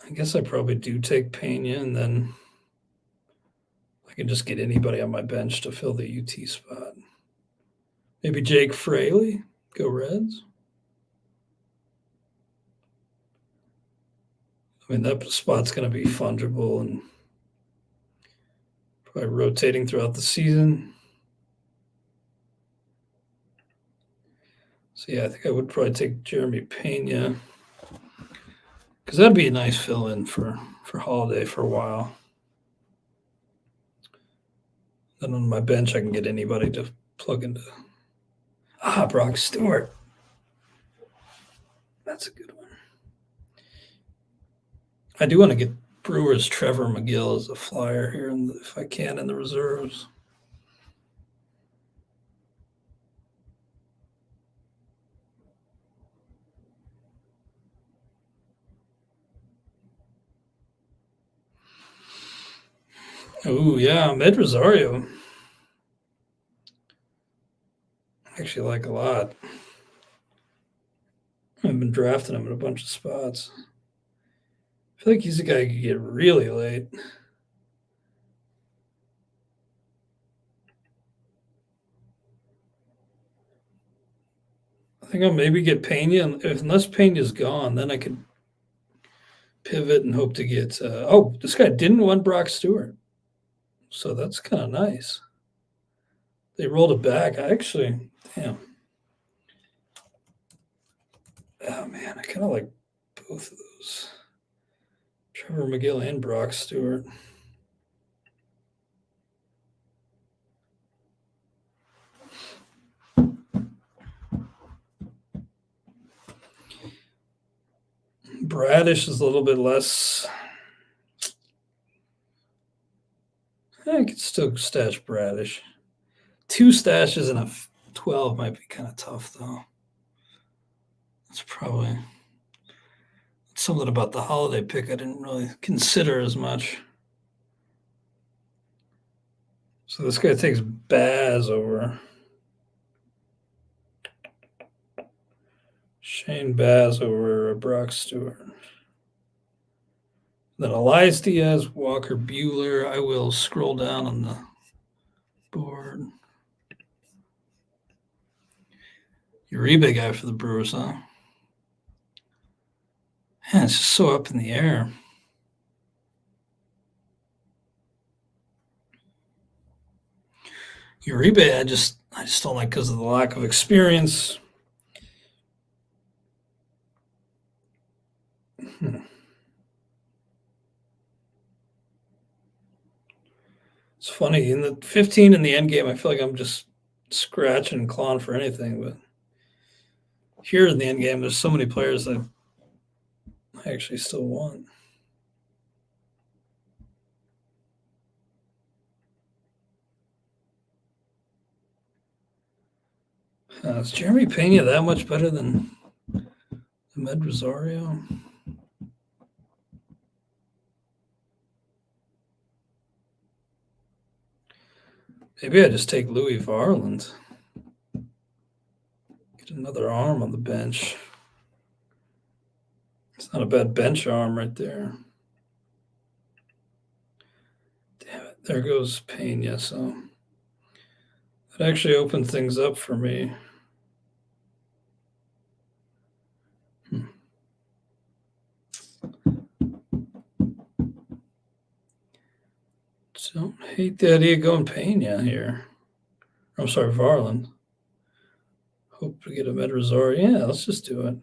I guess I probably do take Pena, and then I can just get anybody on my bench to fill the UT spot. Maybe Jake Fraley, go Reds. I mean, that spot's going to be fungible and probably rotating throughout the season. So, yeah, I think I would probably take Jeremy Pena because that'd be a nice fill-in for Holiday for a while. Then on my bench, I can get anybody to plug into. Brock Stewart. That's a good one. I do want to get Brewers Trevor McGill as a flyer here, if I can, in the reserves. Oh, yeah, Med Rosario. I actually like a lot. I've been drafting him in a bunch of spots. I feel like he's a guy who could get really late. I think I'll maybe get Pena, and unless Pena's gone, then I could pivot and hope to get. This guy didn't want Brock Stewart, so that's kind of nice. They rolled it back. Damn. Oh man, I kind of like both of those, Trevor McGill and Brock Stewart. Bradish is a little bit less. I could still stash Bradish. 2 stashes and a 12 might be kind of tough, though. That's probably something about the Holiday pick I didn't really consider as much. So this guy takes Baz over. Shane Baz over Brock Stewart. Then Elias Diaz, Walker Buehler. I will scroll down on the board. Uribe guy for the Brewers, huh? Man, it's just so up in the air. Uribe, I just don't like because of the lack of experience. It's funny, in the 15 in the end game, I feel like I'm just scratching and clawing for anything, but here in the end game, there's so many players that I actually still want. Is Jeremy Pena that much better than Ahmed Rosario? Maybe I just take Louis Varland. Get another arm on the bench. It's not a bad bench arm right there. Damn it. There goes Pena. So that actually opened things up for me. Don't hate the idea of going Pena here. I'm sorry, Varland. Hope to get a Med Rosario. Yeah, let's just do it.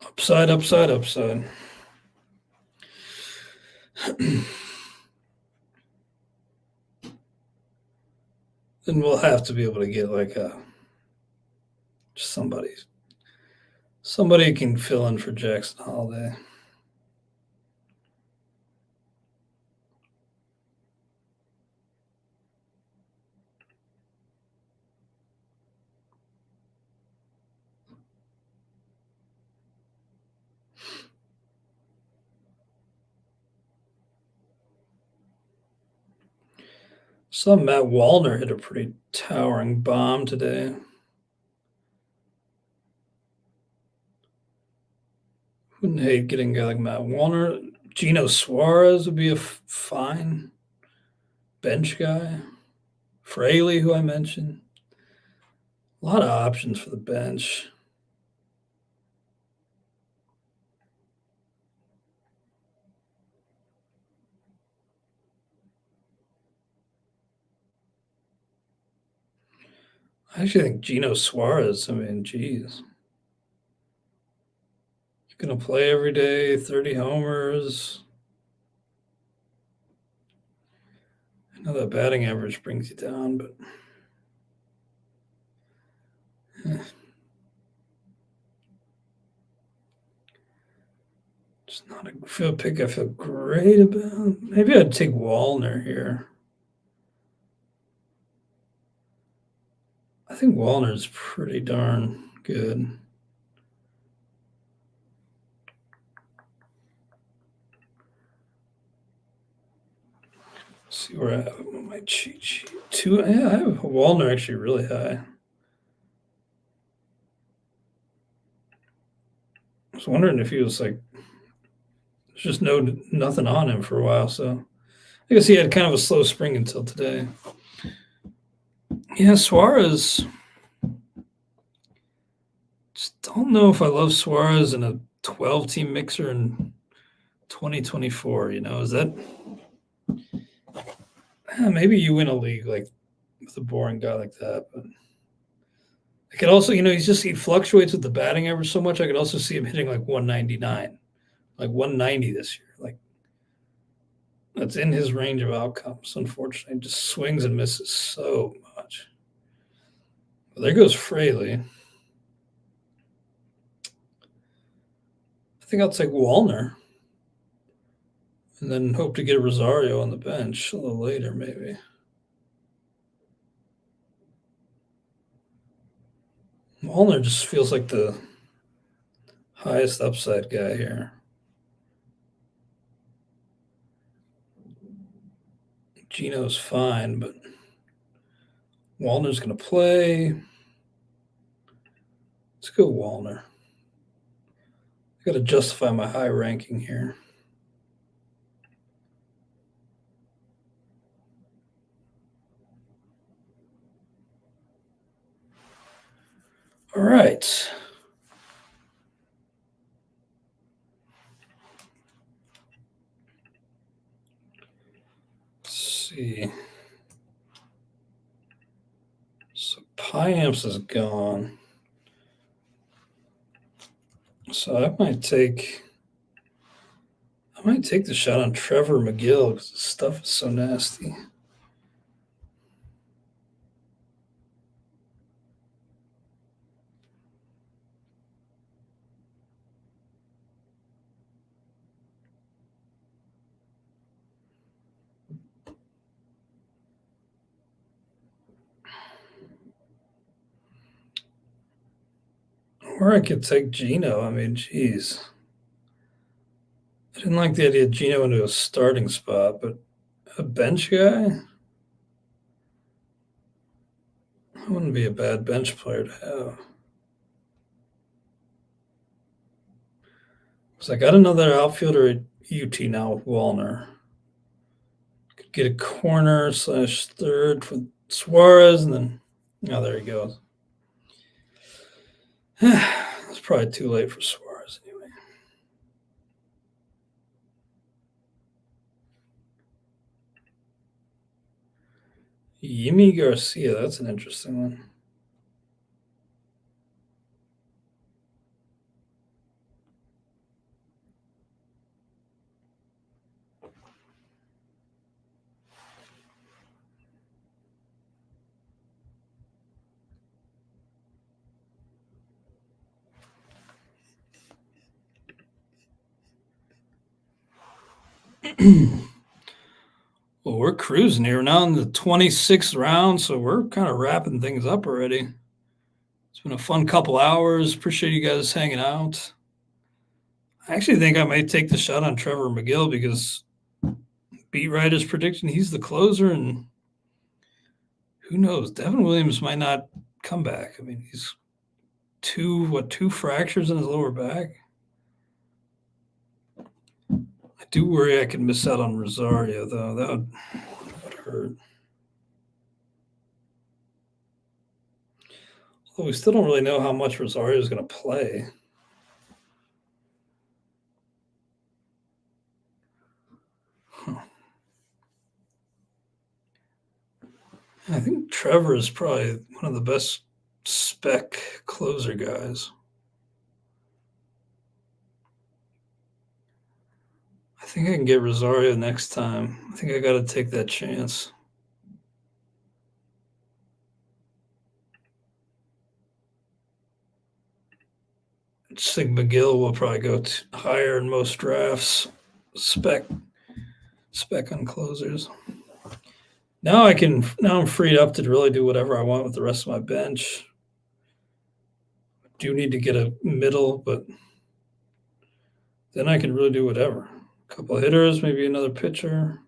Upside, upside, upside. Then we'll have to be able to get like just somebody who can fill in for Jackson Holiday. Saw Matt Wallner hit a pretty towering bomb today. Wouldn't hate getting a guy like Matt Wallner. Gino Suarez would be a fine bench guy. Fraley, who I mentioned. A lot of options for the bench. I actually think Gino Suarez, geez. Going to play every day, 30 homers. I know that batting average brings you down, but it's not a pick I feel great about. Maybe I'd take Wallner here. I think Wallner's pretty darn good. Let's see where I have him on my cheat sheet. I have Wallner actually really high. I was wondering if he was like, there's just nothing on him for a while. So I guess he had kind of a slow spring until today. Yeah, Suarez. Just don't know if I love Suarez in a 12-team mixer in 2024. Is that maybe you win a league like with a boring guy like that, but I could also, he fluctuates with the batting average so much. I could also see him hitting like 199, like 190 this year. Like that's in his range of outcomes. Unfortunately, just swings and misses so much. Well, there goes Fraley. I think I'll take Wallner and then hope to get Rosario on the bench a little later, maybe. Wallner just feels like the highest upside guy here. Gino's fine, but Wallner's going to play. Let's go Wallner. I got to justify my high ranking here. All right. Let's see. Piamps is gone. So I might take the shot on Trevor McGill because his stuff is so nasty. Or I could take Gino. I mean, geez. I didn't like the idea of Gino into a starting spot, but a bench guy? That wouldn't be a bad bench player to have. Because I got another outfielder at UT now with Wallner. Could get a corner / third for Suarez, and then, oh, there he goes. It's probably too late for Suarez anyway. Yimi Garcia, that's an interesting one. Well, we're cruising here. We're now in the 26th round, so we're kind of wrapping things up already. It's been a fun couple hours. Appreciate you guys hanging out. I actually think I might take the shot on Trevor McGill because beat writer's prediction, he's the closer, and who knows? Devin Williams might not come back. I mean, he's two fractures in his lower back. I do worry I could miss out on Rosario, though. That would hurt. Although we still don't really know how much Rosario is going to play. I think Trevor is probably one of the best spec closer guys. I think I can get Rosario next time. I think I got to take that chance. I just think McGill will probably go higher in most drafts. Spec on closers. Now I'm freed up to really do whatever I want with the rest of my bench. Do need to get a middle, but then I can really do whatever. A couple of hitters, maybe another pitcher.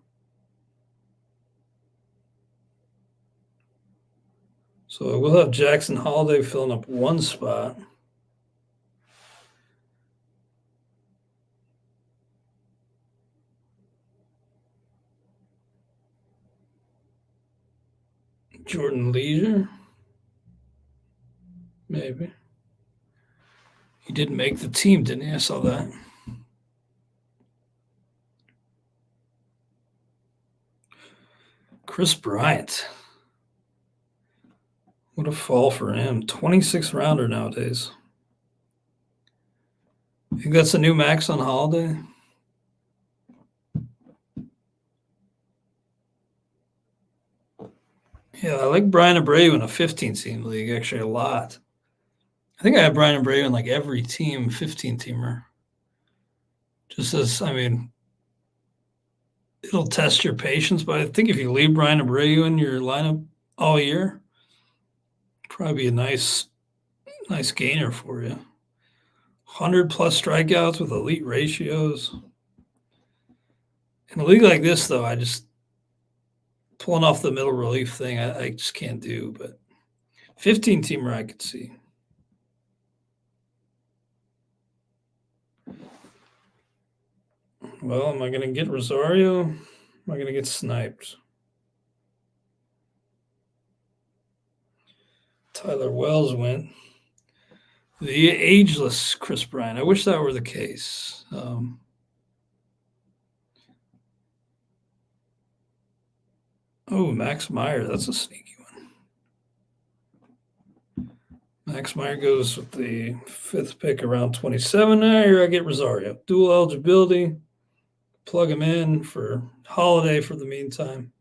So we'll have Jackson Holiday filling up one spot. Jordan Leisure, maybe. He didn't make the team, didn't he? I saw that. Chris Bryant. What a fall for him. 26th rounder nowadays. You think that's a new max on Holiday? Yeah, I like Brian Abreu in a 15-team league, actually a lot. I think I have Brian Abreu in like every team, 15-teamer. Just as, I mean, it'll test your patience, but I think if you leave Brian Abreu in your lineup all year, probably be a nice gainer for you. 100-plus strikeouts with elite ratios. In a league like this, though, I just pulling off the middle relief thing, I just can't do. But 15-teamer, I could see. Well, am I going to get Rosario? Am I going to get sniped? Tyler Wells went. The ageless Chris Bryant. I wish that were the case. Max Meyer. That's a sneaky one. Max Meyer goes with the 5th pick around 27. Here I get Rosario. Dual eligibility. Plug him in for Holiday for the meantime.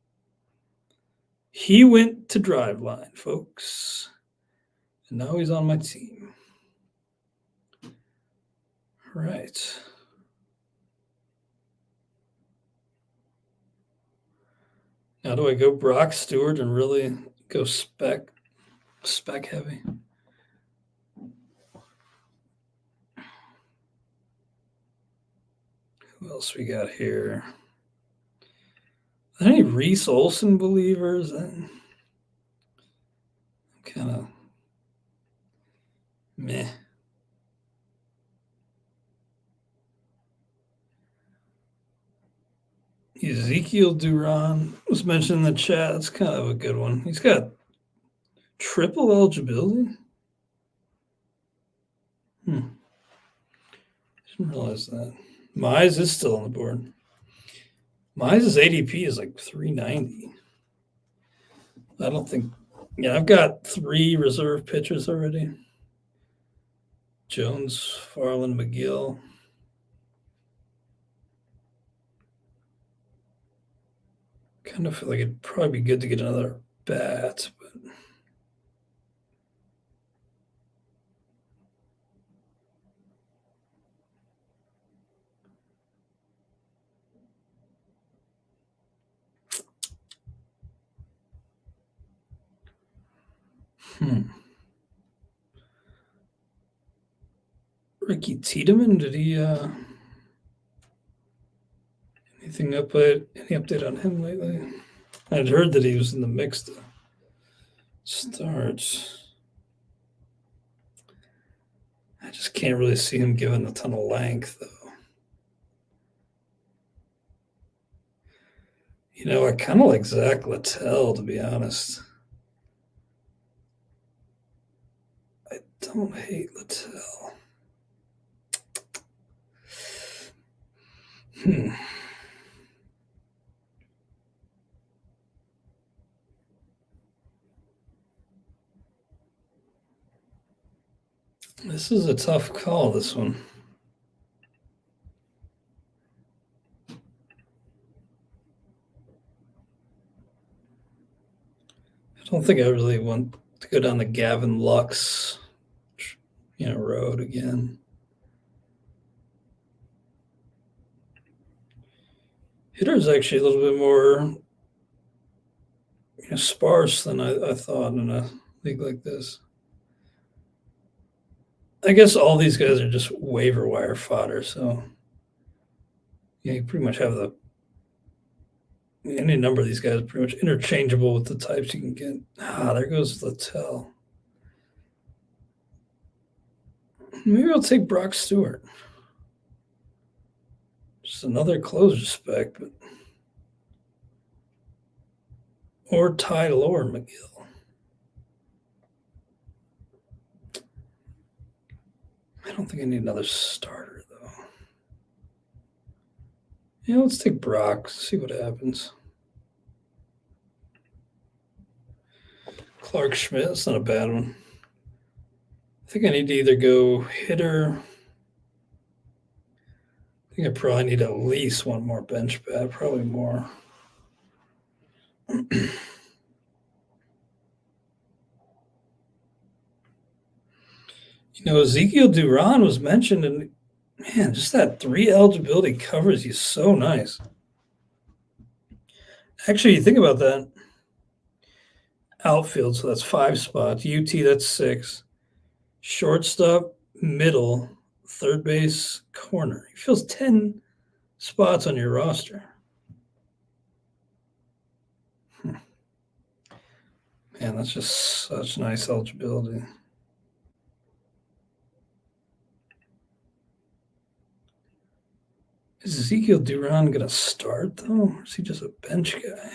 He went to Driveline, folks. And now he's on my team. All right. Now do I go Brock Stewart and really go spec heavy? Who else we got here? Are there any Reese Olson believers? I'm kind of meh. Ezekiel Duran was mentioned in the chat. That's kind of a good one. He's got triple eligibility. Didn't realize that. Mize is still on the board. Mize's ADP is like 390. I don't think. Yeah, I've got 3 reserve pitchers already. Jones, Farland, McGill. Kind of feel like it'd probably be good to get another bat, but Ricky Tiedemann, did he anything any update on him lately? I'd heard that he was in the mix to start. I just can't really see him giving a ton of length, though. You know, I kind of like Zach Littell, to be honest. I don't hate Littell. This is a tough call, this one. I don't think I really want to go down the Gavin Lux, road again. Hitter's actually a little bit more sparse than I thought in a league like this. I guess all these guys are just waiver wire fodder, so you pretty much have any number of these guys are pretty much interchangeable with the types you can get. There goes Littell. Maybe I'll take Brock Stewart. Just another closer spec, but or Ty Lower McGill. I don't think I need another starter, though. Yeah, let's take Brock, see what happens. Clark Schmidt, that's not a bad one. I think I need to either go hitter. I think I probably need at least one more bench bat, probably more. Ezekiel Duran was mentioned, and man, just that 3 eligibility covers you so nice. Actually, you think about that. Outfield, so that's 5 spots. UT, that's 6. Shortstop, middle, third base, corner. He fills 10 spots on your roster. Man, that's just such nice eligibility. Is Ezekiel Duran going to start, though? Or is he just a bench guy?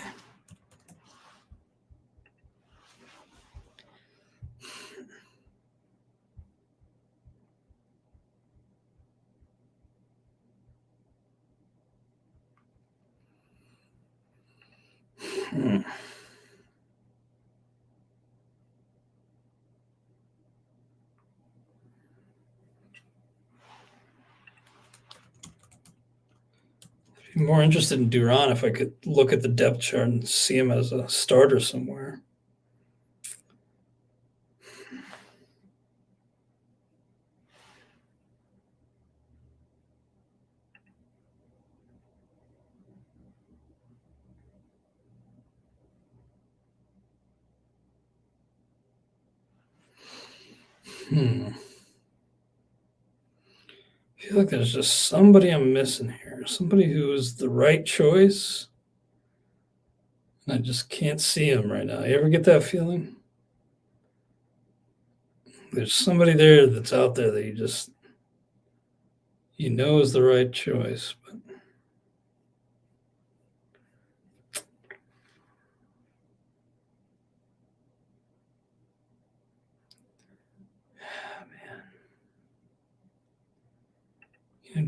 Be more interested in Duran if I could look at the depth chart and see him as a starter somewhere. I feel like there's just somebody I'm missing here. Somebody who is the right choice. And I just can't see him right now. You ever get that feeling? There's somebody there that's out there that you know is the right choice. But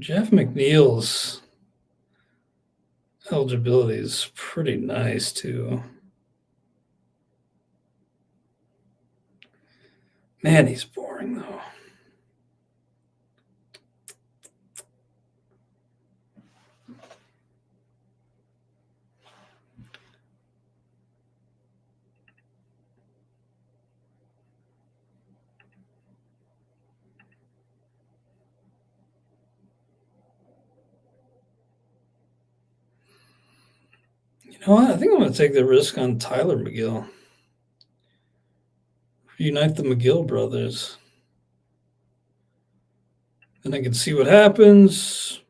Jeff McNeil's eligibility is pretty nice too. Man, he's boring though. You know what? I think I'm going to take the risk on Tyler McGill. Reunite the McGill brothers. Then I can see what happens.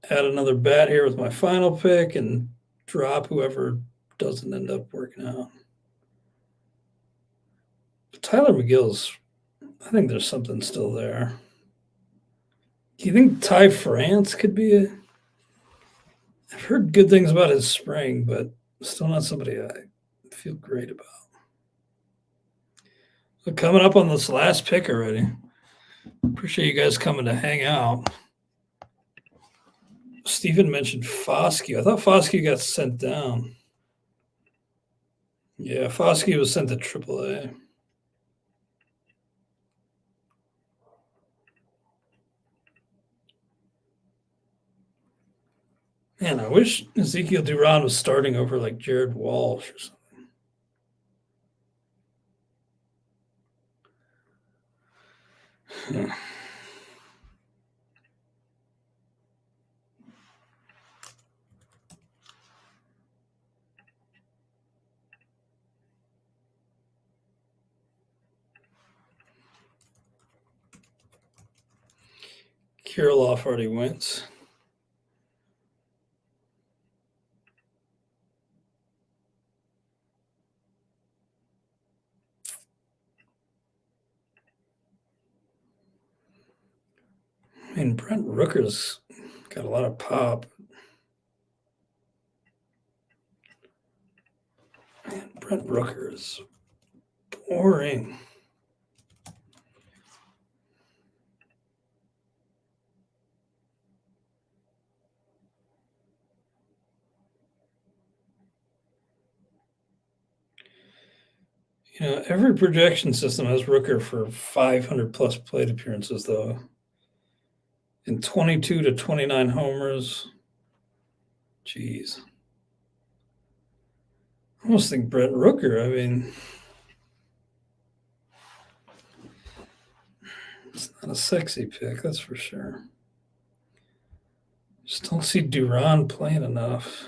Add another bat here with my final pick and drop whoever doesn't end up working out. But Tyler McGill's, I think there's something still there. Do you think Ty France could be a... I've heard good things about his spring, but still not somebody I feel great about. We're coming up on this last pick already. Appreciate you guys coming to hang out. Steven mentioned Foskey. I thought Foskey got sent down. Yeah, Foskey was sent to AAA. Man, I wish Ezekiel Duran was starting over like Jared Walsh or something. Kirilloff already went. I mean, Brent Rooker's got a lot of pop. Man, Brent Rooker is boring. You know, every projection system has Rooker for 500 plus plate appearances, though. And 22 to 29 homers. Jeez. I almost think Brett Rooker, I mean, it's not a sexy pick, that's for sure. Just don't see Duran playing enough.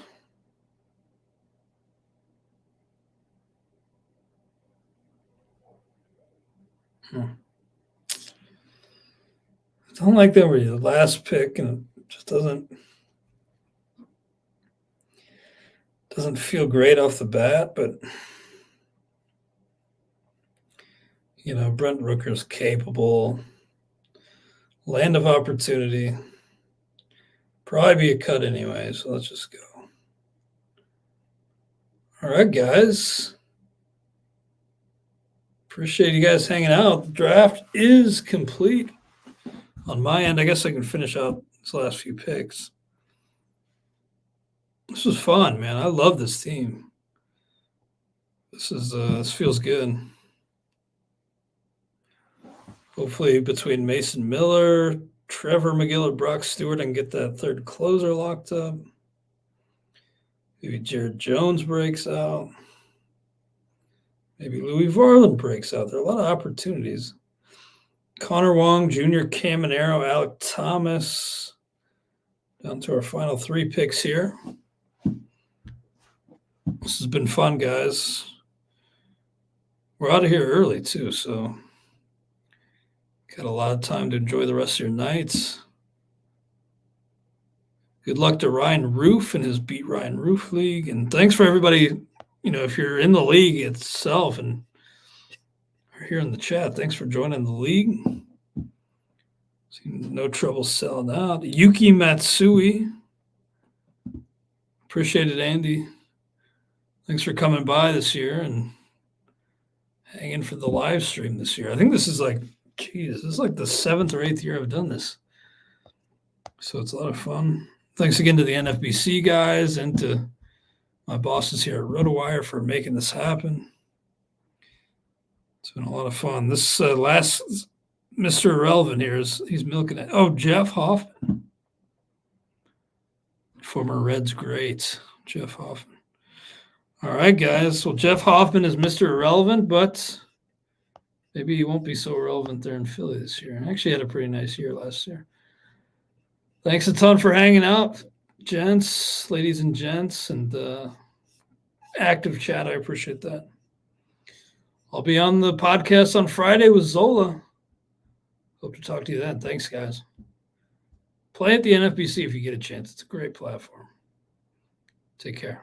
I don't like that where you're the last pick and it just doesn't feel great off the bat, but you know, Brent Rooker's capable. Land of opportunity. Probably be a cut anyway, so let's just go. All right, guys. Appreciate you guys hanging out. The draft is complete. On my end, I guess I can finish out these last few picks. This was fun, man. I love this team. This feels good. Hopefully between Mason Miller, Trevor McGill or Brock Stewart and get that third closer locked up. Maybe Jared Jones breaks out. Maybe Louis Varland breaks out. There are a lot of opportunities. Connor Wong, Jr., Caminero, Alec Thomas. Down to our final 3 picks here. This has been fun, guys. We're out of here early, too, so got a lot of time to enjoy the rest of your nights. Good luck to Ryan Roof and his Beat Ryan Roof League. And thanks for everybody, if you're in the league itself and are here in the chat, thanks for joining the league. No trouble selling out. Yuki Matsui. Appreciate it, Andy. Thanks for coming by this year and hanging for the live stream this year. I think this is this is like the 7th or 8th year I've done this. So it's a lot of fun. Thanks again to the NFBC guys and to my bosses here at RotoWire for making this happen. It's been a lot of fun. This last Mr. Irrelevant here he's milking it. Oh, Jeff Hoffman. Former Reds great, Jeff Hoffman. All right, guys. Well, Jeff Hoffman is Mr. Irrelevant, but maybe he won't be so irrelevant there in Philly this year. I actually had a pretty nice year last year. Thanks a ton for hanging out, gents, ladies and gents, and active chat. I appreciate that. I'll be on the podcast on Friday with Zola. Hope to talk to you then. Thanks, guys. Play at the NFBC if you get a chance. It's a great platform. Take care.